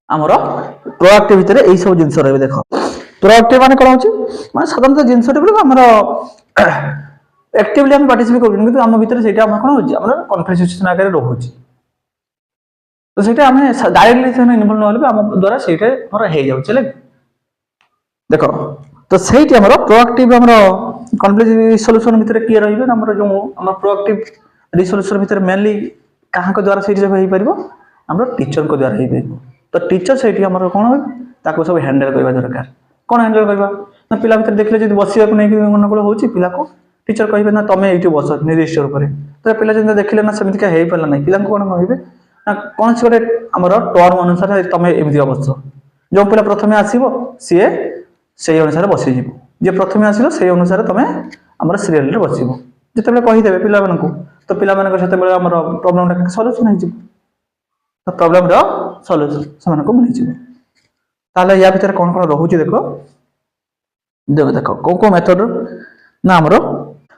आमर प्रोएक्टिव भितर यही सब जिन रही देख प्रोएक्टिव माने कौन होची माने साधारणतः जिनस आमर एक्टिवली हम पार्टिसिपेट कर आम भितर से कौन हो कॉन्फ्लिक्ट सिचुएशन आगे रोचे तो से डायरेक्टली इनवल्व ना आम द्वारा से हो जाए देख तो से प्रोएक्टिव कॉन्फ्लिक्ट रिसोल्यूशन भितर किए रही जो प्रोएक्टिव रिसोल्यूशन भितर मेनली क्या द्वारा से हो पार आम टीचर को द्वारा हो तो टीचर से कौन हो सब हैंडल करवा दरकार कौन हैंडल करवा ना पिला भितर देखले जब बसवा नहीं गंडगोल हो पिला को टीचर कहे ना तुम ये बस निर्दिष्ट रूप से तो पिला जब देखले ना सेमती क्या हो पारा ना पिला कौन कहे ना कौन से गोटे आम टर्म अनुसार तुम एमती बस जो पिला प्रथम आसो सी से अनुसार बसीज जी प्रथम आसिल से अनुसार तुम आम सीरियल बस जिते कहीदेवे पिला तो पिला प्रोब्लेम सल्यूशन हो तो प्रोब्लेम सल्यूशन से मिल ताले या भीतर कौन कौन रोचे देखो देखो देखो कौ कौ मेथड ना आमर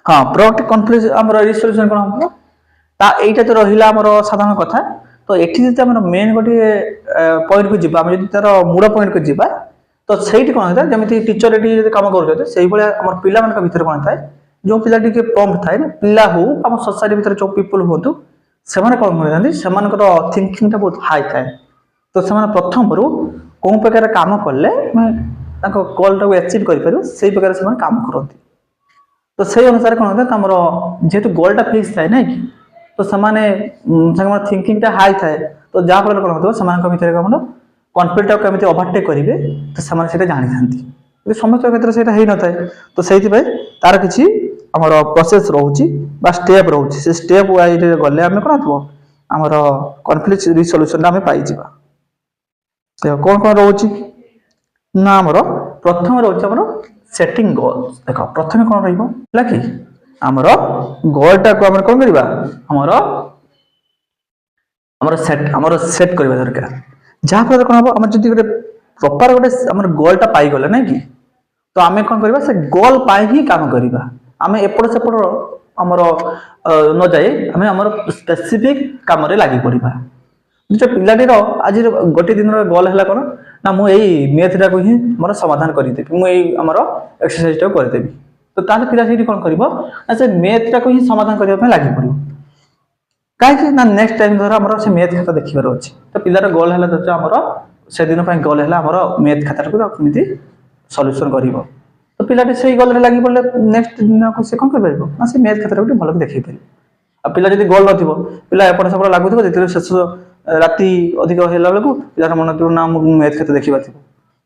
हाँ प्रोएक्टिव कॉन्फ्लिक्ट आमर रिसोल्यूशन कौन हम एटा तो रहिला आमर साधारण कथा तो एठी जति आमर मेन गोटे पॉइंट को जीवा हम जति तार मूल पॉइंट को जीवा तो सेठी कौन होता है जमिति टीचर एठी जति काम करछते सेही भले आमर पिला मान भीतर कौन थाए जो पिला टिके प्रॉम्प्ट थाए ना पिला हो आम सोसाइटी भीतर जो पीपल होतु सेमाने कौन करथांती सेमानकर थिंकिंग टा बहुत हाई थाए तो सेमाने प्रथम रु कौन प्रकार काम कले गोल अचिव कर प्रकार से काम करती तो से अनुसार कौन होता है जेहेतु गोलटा फिक्स थाए ना कि तो से थिंकिंग हाई थाए तो जहाँफल कौन होता है भितर कन्फिडेंट केमी ओवरटेक करेंगे तो से जानी था समस्त क्षेत्र से हो न था तो से तार किसी आमर प्रोसेस रोचे स्टेप रोचे से स्टेप वाइज गले आम कौन आमर कन्फ्लिक्ट रिसोल्यूशन आम पाइबा कौन कौन रोचे ना आमर प्रथम रोचे आमर सेटिंग गोल्स देख प्रथम कौन रहा कि आमर गोलटा को आम कौन करवा आमर सेट करवा दरकार जहाँफल कौन हम आम जी गोटे प्रॉपर गोटे गोलटा पाईगले ना कि तो आम कौन करवा से गोल पाई ही काम करवा आम एपट सेपट आमर न जाए आम आमर स्पेसिफिक काम लगी पड़ा जो पिलाटीर आज गोटे दिन गोल है कौन ना मुझे मैथटा को ही मोर समाधान करदेवी मुझे आमर एक्सरसाइज टाक करदेवी तो ताल पिला कौन कर से मैथटा को ही समाधान करने लगी पड़ो कहीं ना नेक्स्ट टाइम धर आम से मैथ खाता देखार अच्छे तो पिलार गोल है तो आमर से दिन गोल है आमर मैथ खाता को कमी सल्यूशन कर तो पिलाटी से गोल लगी पड़े नेक्स्ट दिन से कौन कर से मैथ खाता को भल देखे पारे आ पिला जब गोल न पिला एपट सेपट लगुव जो शेष राति अधिक है बेलू पिलार मन कर ना मैथ खाता देखा थी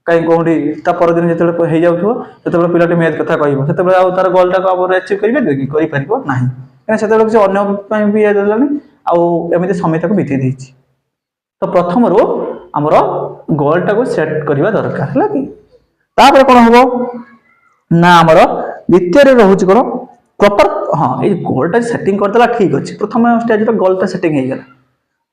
कहीं कौटी परदिन जो हो जाए पिलाटी मैथ कथा कह तार गोलटा को अचिव कर ना कहीं से किसी अन्य भी देलानी आमती समय को बीती देती तो प्रथम रू आमर गोलटा को सेट करवा दरकार है कि कौन हम ना आमर द्वितीय रोचे कौन प्रॉपर हाँ ये गोलटा सेटिंग करदेला ठीक अच्छे प्रथम स्टेज गोलटा सेटिंग हो गला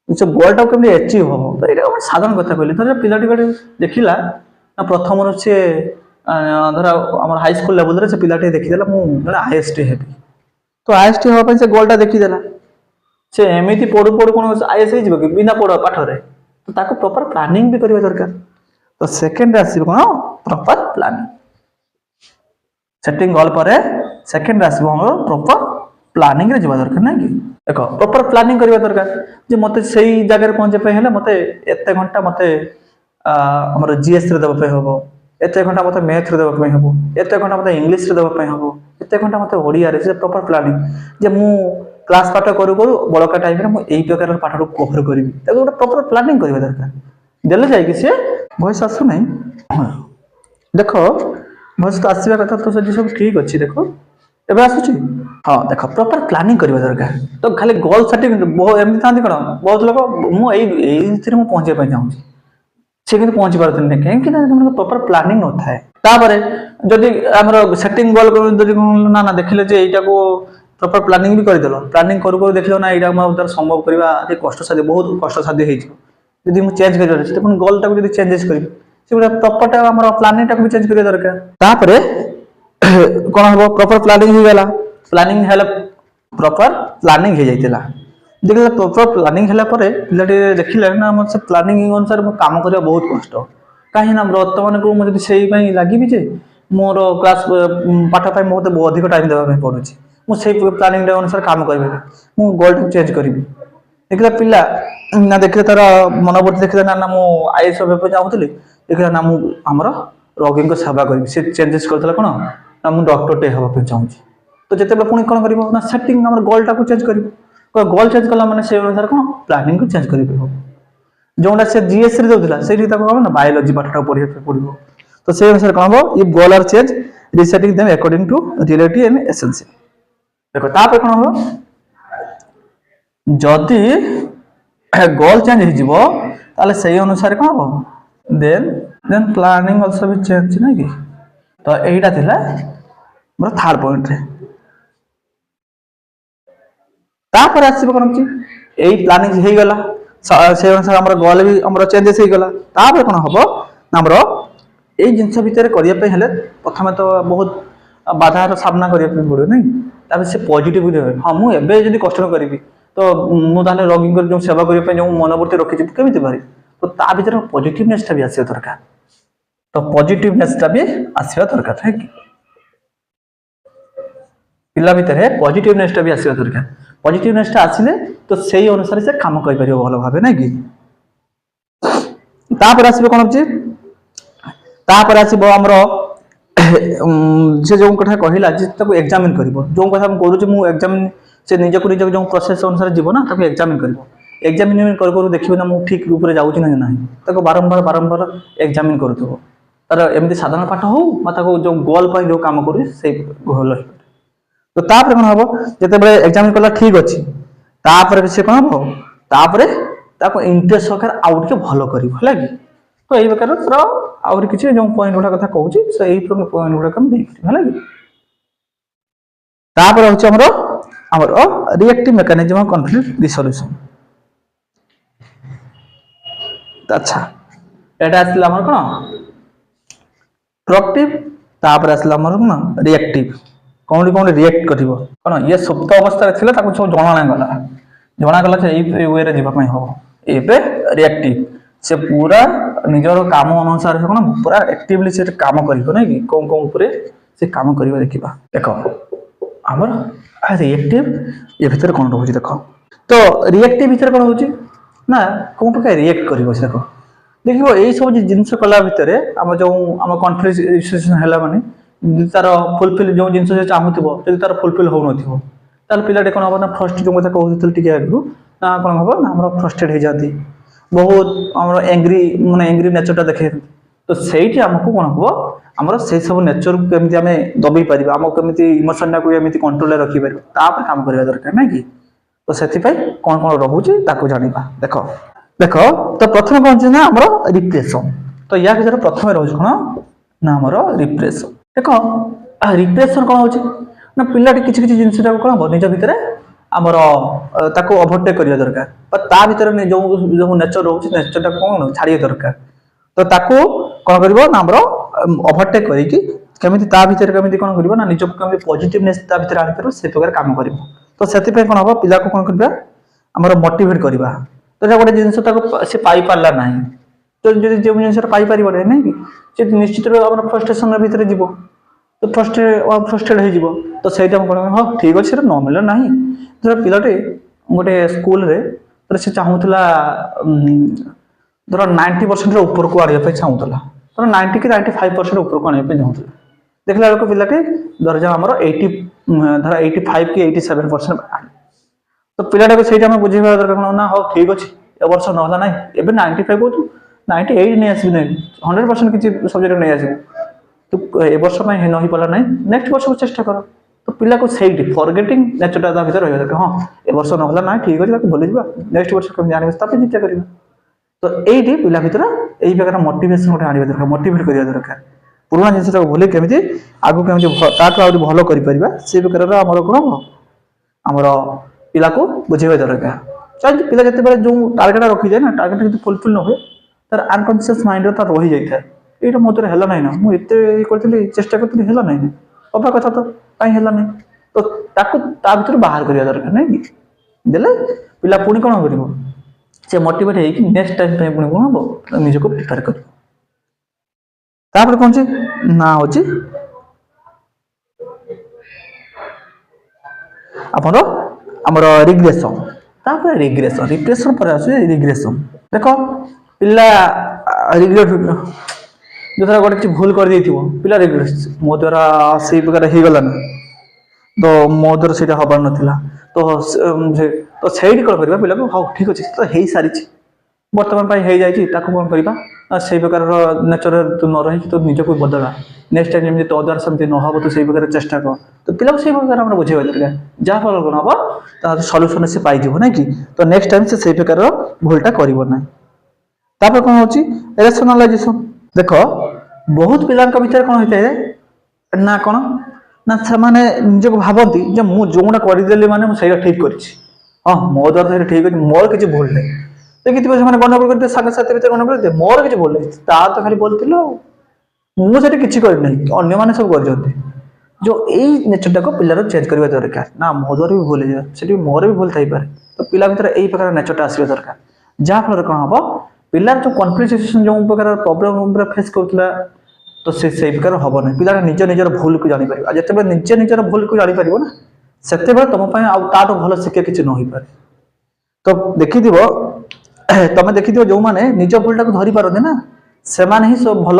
जो गोलटा को कमी अचिव हम तो ये साधारण कथा कहली धर पिलाटी गोटे देखला ना प्रथम से धर आम हाई स्कूल लेवल से पिलाटी देखीदेला मुझे आईएसटी हेबी तो आईएसटी हाँपाई से गोलटा देखीदेला से एमती पढ़ू पढ़ू कौन आईएस हो कि बिना पढ़ पाठरे तो ताको प्रॉपर प्लानिंग भी करवा दरकार तो सेकेंड आसो कौन प्रॉपर प्लानिंग सेटिंग गोल पर सेकेंड आसो प्रॉपर प्लानिंग रे जावा दरकार ना कि देख प्रॉपर प्लानिंग करवा दरकार जे मते सही जगह पहुंचे हेले मते एते घंटा मते हमर जीएस रे देबा हम एते घंटा मते मैथ रे देबा हम एते घंटा मते इंग्लिश रे देबा हम एते घंटा मते ओडिया रे से प्रॉपर प्लानिंग जे मु क्लास पाठ करू करू बड़का टाइम रे मु एई प्रकार पाठ को कवर करबी ताको प्रॉपर प्लानिंग करवा दरकार देले जाय कि से वॉइस आसु नहीं देखो वॉइस तो आसीबा कथा तो से सब ठीक अछि देखो एबे आसुची हाँ देख प्रॉपर प्लानिंग करवा दरकार तो खाली गोल सेटिंग एमती था कौन बहुत लोग मुझे पहुंचे चाहूँगी से कि पहुंची पार्थ कहीं प्रॉपर प्लानिंग न थाए जदि आम सेटिंग गोल ना ना देखिले यहाँ को प्रॉपर प्लानिंग भी करदेल प्लानिंग करू देख ना यहाँ द्वारा संभव करवा कष्ट साध्य बहुत कष्ट साध्य होदी मुझे चेंज कर गोल टाक चेंजेस करी प्रॉपर आम प्लानिंग टाक भी चेंज कर दरकार कौन हम प्रॉपर प्लानिंग हो गला प्लानिंग है प्रॉपर प्लानिंग हो जाता देखिए प्रॉपर प्लानिंग है पिलाटी देखिले ना से प्लानिंग अनुसार काम करवा बहुत कष्ट कहीं ना बर्तमान को मुझे से लगी जे मोर क्लास पाठ मत अधिक टाइम देवाई पड़ू मुझे प्लानिंग अनुसार काम करी मु गोल चेंज करी देखिए पिला ना देखिए तार मनोवृत्ति देखिए ना ना मुझे आईएएस होगा चाहूली देखिए ना मुझे रोगी को सेवा करी से चेंजेस करते कौन ना मुझे डॉक्टर टे हाँपाई चाहूँगी तो जिते पुणी कौन कर ना सेटिंग आम गोलटा को चेंज कर गोल चेंज कला मैंने से अनुसार कौन प्लानिंग को चेंज कर जोटा से जीएस रे देउथिला सेठी ताको ना बायोलॉजी पाठटा पढ़िया पड़ो तो से अनुसार कौन हम ये goal are change resetting them according to relative and essential देखो तापर कौन हम जदि गोल चेंज हो जिवो ताले से अनुसार कौन हम देन प्लानिंग आल्सो भी चेंज ना कि तो एटा थिला मोर थर्ड पॉइंट रे तापर आसीबो कोन छी एई प्लानिंग हे गला से अनुसार हमर गोल भी हमर चेंजेस हे गला तापर कोन हबो हमर एई जिंस भितर करिया पे हेले प्रथमे तो बहुत बाधार सामना करिया पे पड़ो नै तापर से पॉजिटिव हां मु एबे जदी कष्ट करबी तो मु ताले रोगी को जो सेवा करिया पे जो मनोवृत्ति रखि छी केमिति पारे तो ता भितर पॉजिटिवनेस ता भी आसी दरकार तो पॉजिटिवनेस ता भी आसी दरकार है कि पिला भितर है पॉजिटिवनेस ता भी आसी दरकार पॉजिटिवनेस ता आसिले तो सेही अनुसार से काम करि परियो भलो भाबे नै कि तापर आसीबे कोन होची तापर आसीबो हमरो से जो कथा कहला जे ताको एग्जामिन करबो जो कथा हम करू जे मु एग्जामिन से निज को निज जो प्रोसेस अनुसार जीवो ना ताको एग्जामिन करबो एग्जामिन कर देखिबो ना मु ठीक रूप रे जाउची ना नाही ताको बारंबार बारंबार एग्जामिन करथबो तार एमती साधारण पाठ हो बा ताको जो गोल पर जो काम करू से गोल तो तापर कोन हबो जते बेले एग्जामिन करला ठीक अछि तापर से कोन हबो तापर ताको इंटरेस्ट सकर आउट के भलो करिवो हला कि तो एई प्रकार रो आउर किछि जो पॉइंट उठा कथा कहूची से एई पॉइंट उठा कम देई हला कि तापर होछि हमरो reactive mechanism of conflict resolution अच्छा एटा आसला हमर कोन प्रोएक्टिव तापर आसला हमर कोन रिएक्टिव कौन रिएक्ट करिवो कोन ये सुप्त अवस्था रे थिला ताको जणा गला जे एई वे रे जीवा पई हो एबे रिएक्टिव से पूरा निजर काम अनुसार से कोन पूरा एक्टिवली से काम करिवो नै कि कोन ऊपर से काम करिवो देखिबा देखो हमर रिएक्टिव ये भीतर कोन रहउची देखो तो रिएक्टिव भीतर कोन होउची ना कोन प्रकार रिएक्ट करिवो से देखो देखिबो एई सब जिंस कला भीतर हम जो हम कॉन्फ्लिक्ट सिचुएशन हला माने तार फुलफिल जो जिंस से चाहूथिबो जदि तार फुलफिल हो नथिबो ताल पिलाटे कोन होबो ना फर्स्ट जो कथा कहउथिल टिके आगु ना कोन होबो ना हमर फ्रस्ट्रेट हे जाती बहुत हमर एंग्री माने एंग्री नेचरटा देखे तो सेठी हमकु कोन होबो हमर से सब नेचर केमिति हमें दबई परिबा हम केमिति इमोशन को केमिति कंट्रोल रखि परिबा तापर काम करिया दरकार नै कि तो सेति पई कोन कोन रहउची ताको जानिबा देखो देखो तो प्रथम कोन छै ना हमर रिप्रेशन तो या भीतर प्रथम रहउची कोन ना हमर रिप्रेशन देखो रिप्रेशन कोन होउची ना पिलाटी किछि किछि जिंसटा कोन निज भीतर हमर ताको ओवरटेक करिया दरकार पर ता भीतर जो जो नेचर रहउची नेचरटा कोन छाड़िया दरकार तो ताको कोन करबो ना हमर ओवरटेक करी कि केमिति ता भीतर केमिति कोन करबो ना निज केमिति पॉजिटिवनेस ता भीतर आनि परबो से प्रकार काम करबो तो सेति पे कोन होबो पिला को कोन करबा हमर मोटिवेट करबा तो जे गोटे जिंस ताको से पाई पारला नाही तो जे जे जिंस पाई परिबो नै कि से निश्चित रो हमर फ्रस्ट्रेशन भीतर जीवो तो फ्रस्ट्रेट हो जीवो तो सेटा हम कोन हां ठीक अछि रे न मिलला नाही जरा पिलाटे गोटे स्कूल रे तर से चाहूतला धर 90% रे ऊपर को आड़िया पे चाहूतला तर 90 के 95% ऊपर को आड़िया पे चाहूतला देखला लोक पिलाटे दर्जा हमर 80 धर 85 की 87% तो पिलाटे को सेटा हम बुझिबा दरकार ना हो ठीक अछि ए वर्ष न होला नाही एबे 95 होतु 98 नै आसी नै 100% किछि सब्जेक्ट नै आसी तो ए वर्ष में नहीं पला नहीं नेक्स्ट वर्ष को चेष्टा करो तो पिला को सेठी फॉरगेटिंग नेचरटा ता भीतर रहबा हां ए वर्ष न होला ना ठीक अछि ताको भूली जिबा नेक्स्ट वर्ष कम जाने तापे चिंता करिबा तो एठी पिला भीतर एई प्रकार मोटिवेशन उठा आनिबा दरकार मोटिवेट करिया दरकार पुराना जिंस ताको भूली केमिति आगु केमिति ताको आउरी भलो करि परिबा से प्रकार हमर कोन हमर पिला को बुझेबा दरकार चल पिला जते बेले जो टारगेट रखि जाय ना टारगेट जति फुलफिल न होय तार अनकॉन्शियस माइंड रे ता रहि जायता एटा मोतरे हला नै ना मु एते करथिली चेष्टा करथिली हला नै ना अबा कथा तो काई हला नै तो ताको ता भीतर बाहर करिया दरकार नै कि देले पिला पुनी कोन करिवो से मोटिवेट हे कि नेक्स्ट टाइम पे पुनी कोन हो निज को प्रिपेयर कर तापर कोन छी ना होची आपन हमर रिग्रेशन तापर रिग्रेशन पर आसे रिग्रेशन देखो पिला रिग्रेट जो थोड़ा गोटे भूल कर देथिबो पिला रिग्रेस मो द्वारा से प्रकार हे गला ना तो मो द्वारा सेटा हबार नथिला तो तो सेठी कर करबा पिला को हां ठीक अछि तो हेई सारी छी वर्तमान पई हे जाई छी ताको कोन करबा से प्रकार रो नेचर तो न रही तो निज को बदला नेक्स्ट टाइम जे तो द्वारा समते न हबो तो से प्रकार चेष्टा कर तो पिला से प्रकार हमरा बुझेबा दरकार जा फल कोन हबो ता सॉल्यूशन से पाई जीवो नै कि तो नेक्स्ट टाइम से प्रकार रो भूलटा करिवो नै तापर कोन होची रेशनलाइजेशन देखो बहुत पिलांका भीतर कोन होइते ना कोन ना माने निज को भाबंती जे मु जोंडा करि देले माने मु सही ठीक करछि हां मो द्वारा सही ठीक अछि मोर किछ भूल नै देखि तिबे माने गणना करते सागे साथे भीतर गणना करते मोर किछ भूल नै ता तो खाली बोलतिलो मु सेठी किछ कर नै अन्य माने सब कर जंती जो एई नेचरटा को पिलार चेंज करबा दरकार ना मो द्वारा भी भूल जा सेठी मोर भी भूल थाई पारे तो पिला भीतर एई प्रकार नेचरटा आसीबा दरकार जा फल कोन हबो पिलार जो कॉन्फ्लिक्ट सिचुएशन जो प्रकार प्रॉब्लम फेस करतला तो से प्रकार हबो नै पिला निज निजर भूल को जानि परिबा जते बे निज निजर भूल को जानि परिबो ना सेते बे तम पय आ ताटो भलो शिक्षा किछ न होई पारे तो देखि दिबो तमे देखि दिबो जो माने निज भूलटा को धरि पारदे ना ସେମାନେ ହିଁ ସବୁ ଭଲ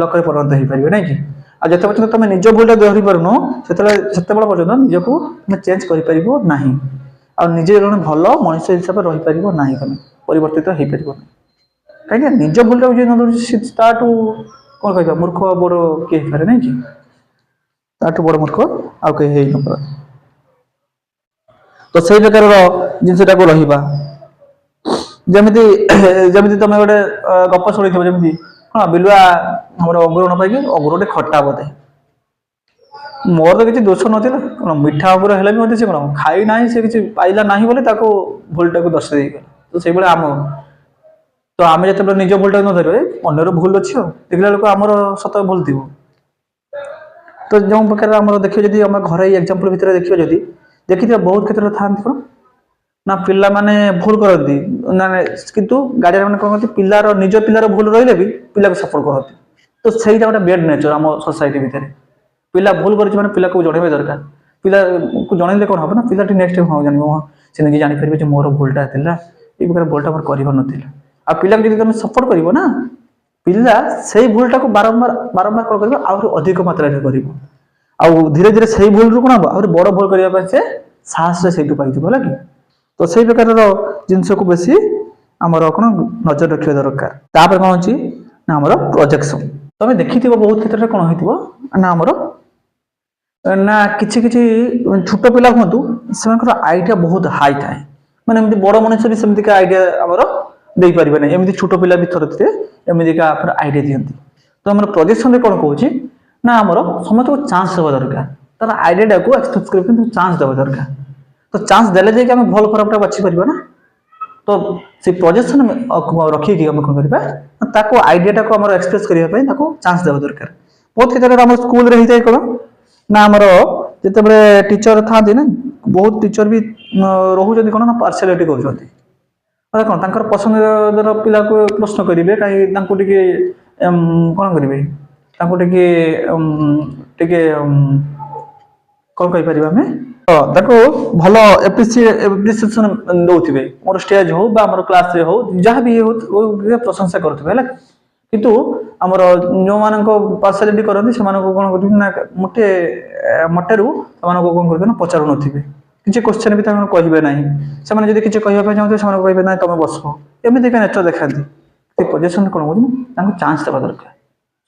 ଲୋକରେ ପରିଣତ ହେଇପାରିବେ ନାଇଁ କି। ଆଉ ଯେତେ ପର୍ଯ୍ୟନ୍ତ ତମେ ନିଜ ଭୁଲଟା ଧରି ପାରୁନ ସେତେବେଳେ ପର୍ଯ୍ୟନ୍ତ ନିଜକୁ ତମେ ଚେଞ୍ଜ କରିପାରିବ ନାହିଁ। ଆଉ ନିଜେ ଜଣେ ଭଲ ମଣିଷ ହିସାବରେ ରହିପାରିବ ନାହିଁ, ତମେ ପରିବର୍ତ୍ତିତ ହେଇପାରିବ ନାହିଁ। କାହିଁକି ନିଜ ଭୁଲଟାକୁ ଯିଏ ନ ଧରୁଛି ତାଠୁ କଣ କହିବା ମୂର୍ଖ ବଡ କିଏ ହେଇପାରେ ନାଇଁ କି। ତାଠୁ ବଡ ମୂର୍ଖ ଆଉ କେହି ହେଇନପାରେ। ତ ସେଇ ପ୍ରକାରର ଜିନିଷଟାକୁ ରହିବା। ଯେମିତି ଯେମିତି ତମେ ଗୋଟେ ଗପ ଶୁଣିଥିବ, ଯେମିତି କଣ ବିଲୁଆ ଆମର ଅଙ୍ଗୁର ନ ପାଇକି ଅଙ୍ଗୁରଟେ ଖଟା ବୋଧେ। ମୋର ତ କିଛି ଦୋଷ ନଥିଲା, କଣ ମିଠା ଅଙ୍ଗୁର ହେଲେ ବି ମଧ୍ୟ ସେ କଣ ଖାଇ ନାହିଁ, ସେ କିଛି ପାଇଲା ନାହିଁ ବୋଲି ତାକୁ ଭୁଲଟାକୁ ଦର୍ଶାଇ ଦେଇଗଲା। ତ ସେଇଭଳିଆ ତ ଆମେ ଯେତେବେଳେ ନିଜ ଭୁଲଟାକୁ ନ ଧରିବା ଅନ୍ୟର ଭୁଲ ଅଛି, ଆଉ ଦେଖିଲା ବେଳକୁ ଆମର ସତ ଭୁଲ ଥିବ। ତ ଯେଉଁ ପ୍ରକାର ଆମର ଦେଖିବା, ଯଦି ଆମ ଘରୋଇ ଏକ୍ସାମ୍ପଲ ଭିତରେ ଦେଖିବା, ଯଦି ଦେଖିଥିବା ବହୁତ କ୍ଷେତ୍ରରେ ଥାନ୍ତି କଣ ନା ପିଲାମାନେ ଭୁଲ କରନ୍ତି ନା, କିନ୍ତୁ ଗାର୍ଡିଆନ ମାନେ କଣ କରନ୍ତି, ନିଜ ପିଲାର ଭୁଲ ରହିଲେ ବି ପିଲାକୁ ସପୋର୍ଟ କରନ୍ତି। ତ ସେଇଟା ଗୋଟେ ବ୍ୟାଡ୍ ନେଚର ଆମ ସୋସାଇଟି ଭିତରେ। ପିଲା ଭୁଲ କରିଛି ମାନେ ପିଲାକୁ ଜଣେଇବା ଦରକାର। ପିଲାକୁ ଜଣେଇଲେ କଣ ହବ ନା, ପିଲାଟି ନେକ୍ସଟ ଟାଇମ୍ ଜାଣିବ, ସେ ନିଜେ ଜାଣିପାରିବେ ଯେ ମୋର ଭୁଲଟା ଥିଲା, ଏଇ ପ୍ରକାର ଭୁଲଟା ମୋର କରିବାର ନଥିଲା। ଆଉ ପିଲାକୁ ଯଦି ତମେ ସପୋର୍ଟ କରିବ ନା, ପିଲା ସେଇ ଭୁଲଟାକୁ ବାରମ୍ବାର ବାରମ୍ବାର କଣ କରିବ, ଆହୁରି ଅଧିକ ମାତ୍ରାରେ କରିବ। ଆଉ ଧୀରେ ଧୀରେ ସେଇ ଭୁଲରୁ କଣ ହବ, ଆହୁରି ବଡ ଭୁଲ କରିବା ପାଇଁ ସେ ସାହସରେ ସେଇଠୁ ପାଇଯିବ, ହେଲା କି। ତ ସେଇ ପ୍ରକାରର ଜିନିଷକୁ ବେଶୀ ଆମର କଣ ନଜର ରଖିବା ଦରକାର। ତାପରେ କଣ ଅଛି ନା ଆମର ପ୍ରୋଜେକ୍ସନ। ତମେ ଦେଖିଥିବ ବହୁତ କ୍ଷେତ୍ରରେ କଣ ହେଇଥିବ ନା, ଆମର ନା କିଛି କିଛି ଛୋଟ ପିଲା ହୁଅନ୍ତୁ, ସେମାନଙ୍କର ଆଇଡିଆ ବହୁତ ହାଇ ଥାଏ। ମାନେ ଏମିତି ବଡ ମଣିଷ ବି ସେମିତିକା ଆଇଡିଆ ଆମର ଦେଇପାରିବେ ନାହିଁ, ଏମିତି ଛୋଟ ପିଲା ବି ଥରେ ଏମିତିକା ଆଇଡିଆ ଦିଅନ୍ତି। ତ ଆମର ପ୍ରୋଜେକ୍ସନରେ କଣ କହୁଛି ନା, ଆମର ସମସ୍ତଙ୍କୁ ଚାନ୍ସ ଦେବା ଦରକାର। ତାର ଆଇଡିଆଟାକୁ ଏକ୍ସପ୍ରେସ କରିବା ପାଇଁ ଚାନ୍ସ ଦେବା ଦରକାର। ତ ଚାନ୍ସ ଦେଲେ ଯାଇକି ଆମେ ଭଲ ଖରାପଟା ବାଛି ପାରିବା ନା। ତ ସେ ପ୍ରୋଜେକ୍ସନ ରଖିକି ଆମେ କଣ କରିବା, ତାକୁ ଆଇଡିଆଟାକୁ ଆମର ଏକ୍ସପ୍ରେସ କରିବା ପାଇଁ ତାକୁ ଚାନ୍ସ ଦେବା ଦରକାର। ବହୁତ କ୍ଷେତ୍ରରେ ଆମର ସ୍କୁଲରେ ହେଇଥାଏ କଣ ନା, ଆମର ଯେତେବେଳେ ଟିଚର ଥାଆନ୍ତି ନା, ବହୁତ ଟିଚର ବି ରହୁଛନ୍ତି କଣ ନା, ପାର୍ସିଆଲିଟି କରୁଛନ୍ତି। କଣ ତାଙ୍କର ପସନ୍ଦର ପିଲାକୁ ପ୍ରଶ୍ନ କରିବେ, କାହିଁକି ତାଙ୍କୁ ଟିକେ କଣ କରିବେ, ତାଙ୍କୁ ଟିକେ ଟିକେ କଣ କହିପାରିବା ଆମେ, ତାକୁ ଭଲ ଏପ୍ରିସିଏସନ ଦଉଥିବେ। ମୋର ଷ୍ଟେଜ ହଉ ବା ଆମର କ୍ଲାସରେ ହଉ, ଯାହା ବି ହଉ ପ୍ରଶଂସା କରୁଥିବେ, ହେଲା। କିନ୍ତୁ ଆମର ଯୋଉମାନଙ୍କ ପାର୍ସିଆଲିଟି କରନ୍ତି, ସେମାନଙ୍କୁ କଣ କରିବେ ନା, ମୋଟେରୁ ସେମାନଙ୍କୁ କଣ କରିବେ ନା, ପଚାରୁନଥିବେ। କିଛି କ୍ୱେଶ୍ଚନ ବି ତାଙ୍କୁ କହିବେ ନାହିଁ। ସେମାନେ ଯଦି କିଛି କହିବା ପାଇଁ ଚାହୁଁଥିବେ, ସେମାନଙ୍କୁ କହିବେ ନାହିଁ ତମେ ବସ। ଏମିତିକା ନେଚର ଦେଖାନ୍ତି। ସେ ପୋଜିସନ କଣ କହୁଛି, ତାଙ୍କୁ ଚାନ୍ସ ଦେବା ଦରକାର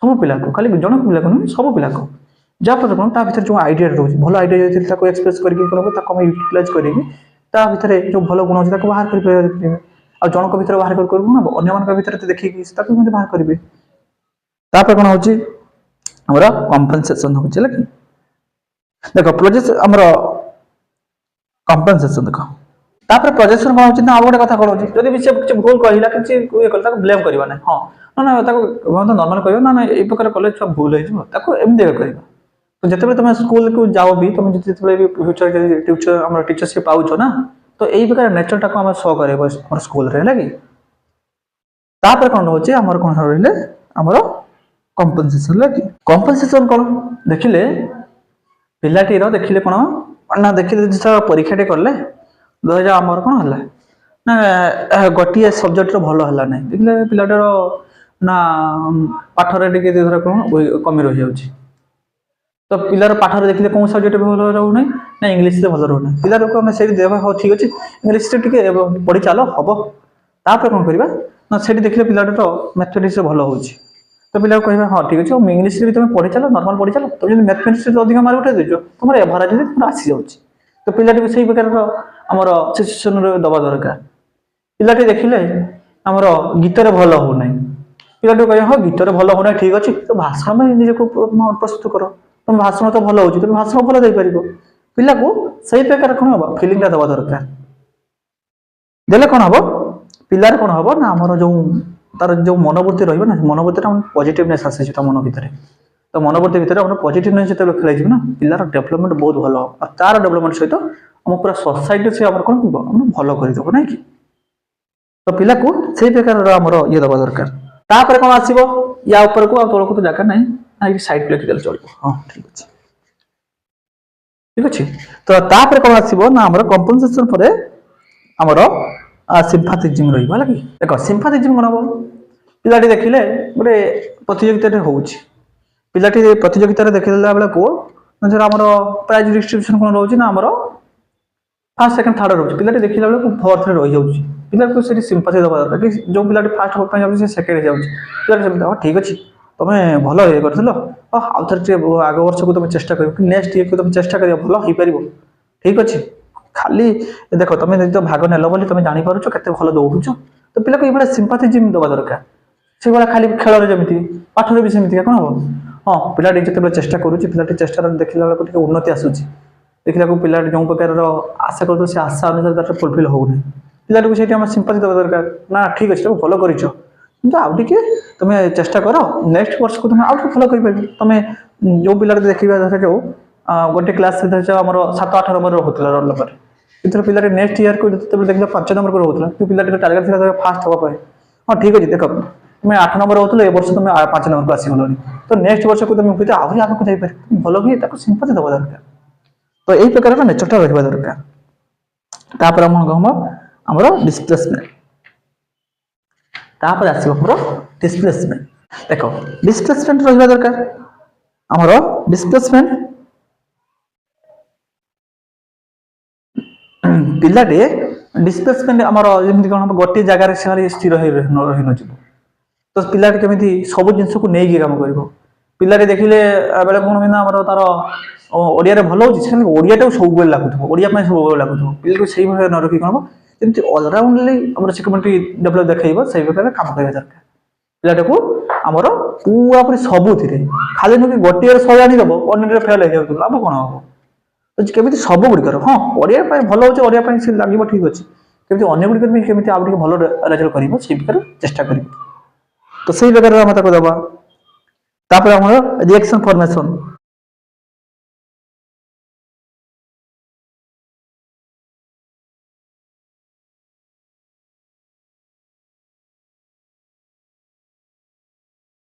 ସବୁ ପିଲାକୁ, ଖାଲି ଜଣକ ପିଲାକୁ ନୁହେଁ, ସବୁ ପିଲାକୁ। ଯାହାଫଳରେ କଣ ତା ଭିତରେ ଯୋଉ ଆଇଡିଆ ରହୁଛି, ଭଲ ଆଇଡିଆ ଯଦି ତାକୁ ଏକ୍ସପ୍ରେସ କରିକି ତାକୁ ଆମେ ୟୁଟିଲାଇଜ କରିକି ତା ଭିତରେ ଯୋଉ ଭଲ ଗୁଣ ଅଛି ତାକୁ ବାହାର କରିପାରିବେ। ଆଉ ଜଣଙ୍କ ଭିତରେ ବାହାର କରିପାରିବୁ ନା, ଅନ୍ୟମାନଙ୍କ ଭିତରେ ଦେଖିକି ତାକୁ କେମିତି ବାହାର କରିବେ। ତାପରେ କଣ ହଉଛି ଆମର କମ୍ପେନସେସନ ହଉଛି, ହେଲା କି। ଦେଖ ପ୍ରୋଜେକ୍ଟ ଆମର କମ୍ପେନସେସନ ଦେଖ। ତାପରେ ପ୍ରୋଜେକ୍ସନ କଣ ହଉଛି ନା, ଆଉ ଗୋଟେ କଥା କଣ ହଉଛି, ଯଦି ବି ସେ କିଛି ଭୁଲ କହିଲା, କିଛି ଇଏ କଲେ, ତାକୁ ବ୍ଲେମ କରିବା ନାହିଁ। ହଁ ନା ତାକୁ ନର୍ମାଲ କହିବା ନା, ଏଇ ପ୍ରକାର କଲେ ଛୁଆ ଭୁଲ ହେଇଯିବ, ତାକୁ ଏମିତି କହିବା। ତ ଯେତେବେଳେ ତମେ ସ୍କୁଲକୁ ଯାଅ ବି, ତମେ ଯେତେବେଳେ ବି ଆମର ଟିଚରସିପ ପାଉଛ ନା, ତ ଏଇ ପ୍ରକାର ନେଚରଟାକୁ ଆମେ ଶୋ କରିବ ଆମର ସ୍କୁଲରେ, ହେଲା କି। ତାପରେ କଣ ହଉଛି ଆମର କଣ ରହିଲେ ଆମର କମ୍ପେନସେସନ, ହେଲା କି। କମ୍ପେନସେସନ କଣ ଦେଖିଲେ, ପିଲାଟିର ଦେଖିଲେ କଣ ନା, ଦେଖିଲେ ପରୀକ୍ଷାଟେ କଲେ, ଧରାଯାଉ ଆମର କଣ ହେଲା ନା, ଗୋଟିଏ ସବଜେକ୍ଟର ଭଲ ହେଲା ନାହିଁ, ଦେଖିଲେ ପିଲାଟାର ନା ପାଠରେ ଟିକେ ଧର କଣ କମି ରହିଯାଉଛି। ତ ପିଲାର ପାଠରେ ଦେଖିଲେ କୋଉ ସବଜେକ୍ଟ ଭଲ ରହୁନାହିଁ ନା, ଇଂଲିଶରେ ଭଲ ରହୁନାହିଁ। ପିଲାକୁ ଆମେ ସେଇଠି ଦେବା, ହଉ ଠିକ ଅଛି ଇଂଲିଶରେ ଟିକେ ପଢି ଚାଲ ହବ। ତାପରେ କଣ କରିବା ନା, ସେଠି ଦେଖିଲେ ପିଲାଟା ତ ମ୍ୟାଥମେଟିକ୍ସରେ ଭଲ ହଉଛି, ତ ପିଲାକୁ କହିବା ହଁ ଠିକ ଅଛି, ଆଉ ଇଂଲିଶରେ ବି ତମେ ପଢିଚାଲ, ନର୍ମାଲ ପଢିଚାଲ। ତମେ ଯଦି ମ୍ୟାଥମେଟିକ୍ସରେ ଅଧିକ ମାର୍କ ଉଠେଇ ଦେଇଛ, ତମର ଏଭରେଜ ତମର ଆସିଯାଉଛି। ତ ପିଲାଟିକୁ ସେଇ ପ୍ରକାରର ଆମର ସିଚୁଏସନରେ ଦବା ଦରକାର। ପିଲାଟି ଦେଖିଲେ ଆମର ଗୀତରେ ଭଲ ହଉନାହିଁ, ପିଲାଟିକୁ କହିବା ହଁ ଗୀତରେ ଭଲ ହଉନାହିଁ ଠିକ ଅଛି, ତ ଭାଷଣ ପାଇଁ ନିଜକୁ ପ୍ରସ୍ତୁତ କର। ତମ ଭାଷଣ ତ ଭଲ ହଉଛି, ତମେ ଭାଷଣ ଭଲ ଦେଇପାରିବ। ପିଲାକୁ ସେଇ ପ୍ରକାର କଣ ହବ ଫିଲିଂଟା ଦବା ଦରକାର। ଦେଲେ କଣ ହବ, ପିଲାର କଣ ହବ ନା, ଆମର ଯୋଉ ତାର ଯୋଉ ମନୋବୃତ୍ତି ରହିବ ନା, ମନୋବୃତ୍ତିଟା ପଜିଟିଭନେସ ଆସିଛି ତା ମନ ଭିତରେ। ତ ମନୋବୃତ୍ତି ଭିତରେ ଆମର ପଜିଟିଭନେସ ଯେତେବେଳେ ଖେଳାଯିବ ନା, ପିଲାର ଡେଭଲପମେଣ୍ଟ ବହୁତ ଭଲ ହବ। ଆଉ ତାର ଡେଭଲପମେଣ୍ଟ ସହିତ ଆମ ପୁରା ସୋସାଇଟି ସେ ଆମର କଣ କରିବ, ଆମେ ଭଲ କରିଦବ, ନାଇଁ କି। ତ ପିଲାକୁ ସେଇ ପ୍ରକାରର ଆମର ଇଏ ଦବା ଦରକାର। ତାପରେ କଣ ଆସିବ, ୟା ଉପରକୁ ଆଉ ତଳକୁ ତ ଜାଗା ନାହିଁ, ଏଇଠି ସାଇଡ ଲେଖିଦେଲେ ଚଳିବ। ହଁ ଠିକ ଅଛି, ଠିକ ଅଛି। ତ ତାପରେ କଣ ଆସିବ ନା, ଆମର କମ୍ପେନସେସନ ପରେ ଆମର ସିମ୍ପାଥିଜିମ ରହିବ, ହେଲା କି। ଦେଖ ସିମ୍ପାଥିଜିମ କଣ ହବ ପିଲାଟି ଦେଖିଲେ ଗୋଟେ ପ୍ରତିଯୋଗିତାଟେ ହେଉଛି, ପିଲାଟି ପ୍ରତିଯୋଗିତାରେ ଦେଖିଦେଲା ବେଳକୁ ଧର ଆମର ପ୍ରାଇଜ ଡିଷ୍ଟ୍ରିବ୍ୟୁସନ କ'ଣ ରହୁଛି ନା ଆମର ଫାର୍ଷ୍ଟ ସେକେଣ୍ଡ ଥାର୍ଡ ରହୁଛି, ପିଲାଟି ଦେଖିଲା ବେଳକୁ ଫୋର୍ଥରେ ରହିଯାଉଛି, ପିଲାକୁ ସେଠି ସିମ୍ପାଥି ଦେବା ଦରକାର କି ଯେଉଁ ପିଲାଟି ଫାର୍ଷ୍ଟ ହେବା ପାଇଁ ଯାଉଛି ସେ ସେକେଣ୍ଡ ହେଇଯାଉଛି, ପିଲାଟି ସେମିତି ହଁ ଠିକ୍ ଅଛି ତମେ ଭଲ ଇଏ କରିଥିଲ, ଆଉ ଥରେ ଟିକେ ଆଗ ବର୍ଷକୁ ତମେ ଚେଷ୍ଟା କରିବ କି ନେକ୍ସଟ ଇୟରକୁ ତମେ ଚେଷ୍ଟା କରିବ, ଭଲ ହେଇପାରିବ, ଠିକ୍ ଅଛି। ଖାଲି ଦେଖ ତମେ ଯଦି ଭାଗ ନେଲ ବୋଲି ତମେ ଜାଣିପାରୁଛ କେତେ ଭଲ ଦୌଡୁଛ, ତ ପିଲାକୁ ଏଇଭଳିଆ ସିମ୍ପାଥି ଜିମ୍ ଦେବା ଦରକାର। ସେଇଭଳିଆ ଖାଲି ଖେଳରେ ଯେମିତି ପାଠରେ ବି ସେମିତିକା କ'ଣ ହବ, ହଁ ପିଲାଟି ଯେତେବେଳେ ଚେଷ୍ଟା କରୁଛି, ପିଲାଟି ଚେଷ୍ଟାରେ ଦେଖିଲା ବେଳକୁ ଟିକେ ଉନ୍ନତି ଆସୁଛି, ଦେଖିଲାକୁ ପିଲାଟି ଯେଉଁ ପ୍ରକାରର ଆଶା କରୁଥିବ ସେ ଆଶା ଅନୁସାରେ ତାର ଫୁଲଫିଲ୍ ହେଉନି, ପିଲାଟିକୁ ସେଇଠି ଆମେ ସିମ୍ପାଥି ଦେବା ଦରକାର, ନା ଠିକ୍ ଅଛି ତମେ ଭଲ କରିଛ, କିନ୍ତୁ ଆଉ ଟିକେ ତମେ ଚେଷ୍ଟା କର, ନେକ୍ସଟ ବର୍ଷକୁ ତମେ ଆଉ ଟିକେ ଭଲ କରିପାରିବ। ତମେ ଯେଉଁ ପିଲାଟି ଦେଖିବା ଧର ଯେଉଁ ଗୋଟେ କ୍ଲାସରେ ଧର ଆମର 7-8 ନମ୍ବର ରହୁଥିଲା ରୋଲ ନମ୍ବର, କିନ୍ତୁ ପିଲାଟି ନେକ୍ସଟ ଇୟରକୁ ଯେତେବେଳେ ଦେଖିଲ 5 ନମ୍ବରକୁ ରହୁଥିଲା, କିନ୍ତୁ ପିଲାଟିର ଟାର୍ଗେଟ ଥିଲା ଫାର୍ଷ୍ଟ ହେବା ପାଇଁ, ହଁ ଠିକ୍ ଅଛି ଦେଖ তুমি 8 নম্বর হଉଥିଲ ଏ ବର୍ଷ তুমি 5 নম্বରକୁ ଆସିଗଲଣି, ତ ନେକ୍ସଟ ବର୍ଷକୁ তুমি ହୁଏତ ଆହୁରି ଆଗକୁ ଯାଇପାରିବ, ଭଲ କି ତାକୁ ସିମ୍ପାଥି ଦେବା ଦରକାର। ତ ଏଇ ପ୍ରକାରର ନେଚରଟା ରହିବା ଦରକାର। ତାପରେ ଆମର ଡିସପ୍ଲେସମେଣ୍ଟ, ତାପରେ ଆସିବ ଆମର ଡିସପ୍ଲେସମେଣ୍ଟ। ଦେଖ ଡିସପ୍ଲେସମେଣ୍ଟ ରହିବା ଦରକାର, ଆମର ଡିସପ୍ଲେସମେଣ୍ଟ ପିଲାଟି ଡିସପ୍ଲେସମେଣ୍ଟ ଆମର ଯେମିତି କ'ଣ ଗୋଟିଏ ଜାଗାରେ ସେ ସ୍ଥିର ରହିନଯିବ, ତ ପିଲାଟି କେମିତି ସବୁ ଜିନିଷକୁ ନେଇକି କାମ କରିବ। ପିଲାଟି ଦେଖିଲେ ବେଳେ କ'ଣ ନା ଆମର ତାର ଓଡ଼ିଆରେ ଭଲ ହେଉଛି, ସେମିତି ଓଡ଼ିଆଟାକୁ ସବୁବେଳେ ଲାଗୁଥିବ, ଓଡ଼ିଆ ପାଇଁ ସବୁବେଳେ ଲାଗୁଥିବ, ପିଲାକୁ ସେଇଭଳିଆ ନ ରଖି କ'ଣ ହବ ଯେମିତି ଅଲରାଉଣ୍ଡଲି ଆମର ସେ କେମିତି ଡେଭଲପ ଦେଖେଇବ ସେଇ ପ୍ରକାର କାମ କରିବା ଦରକାର। ପିଲାଟାକୁ ଆମର ପୁରାପୁରି ସବୁଥିରେ, ଖାଲି ନୁହେଁ ଗୋଟିଏରେ 100 ଆଣିଦେବ ଅନ୍ୟରେ ଫେଲ୍ ହେଇଯାଉଥିବ, ଲାଭ କ'ଣ ହବ। କେମିତି ସବୁ ଗୁଡ଼ିକର, ହଁ ଓଡ଼ିଆ ପାଇଁ ଭଲ ହେଉଛି, ଓଡ଼ିଆ ପାଇଁ ସେ ଲାଗିବ ଠିକ୍ ଅଛି, କେମିତି ଅନ୍ୟ ଗୁଡ଼ିକରେ ବି କେମିତି ଆଉ ଟିକେ ଭଲ ରେଜଲ୍ଟ କରିବ ସେଇ ପ୍ରକାର ଚେଷ୍ଟା କରିବ। ତ ସେଇ ପ୍ରକାର ଆମେ ତାକୁ ଦେବା। ତାପରେ ଆମର ରିଆକ୍ସନ ଫର୍ମେସନ,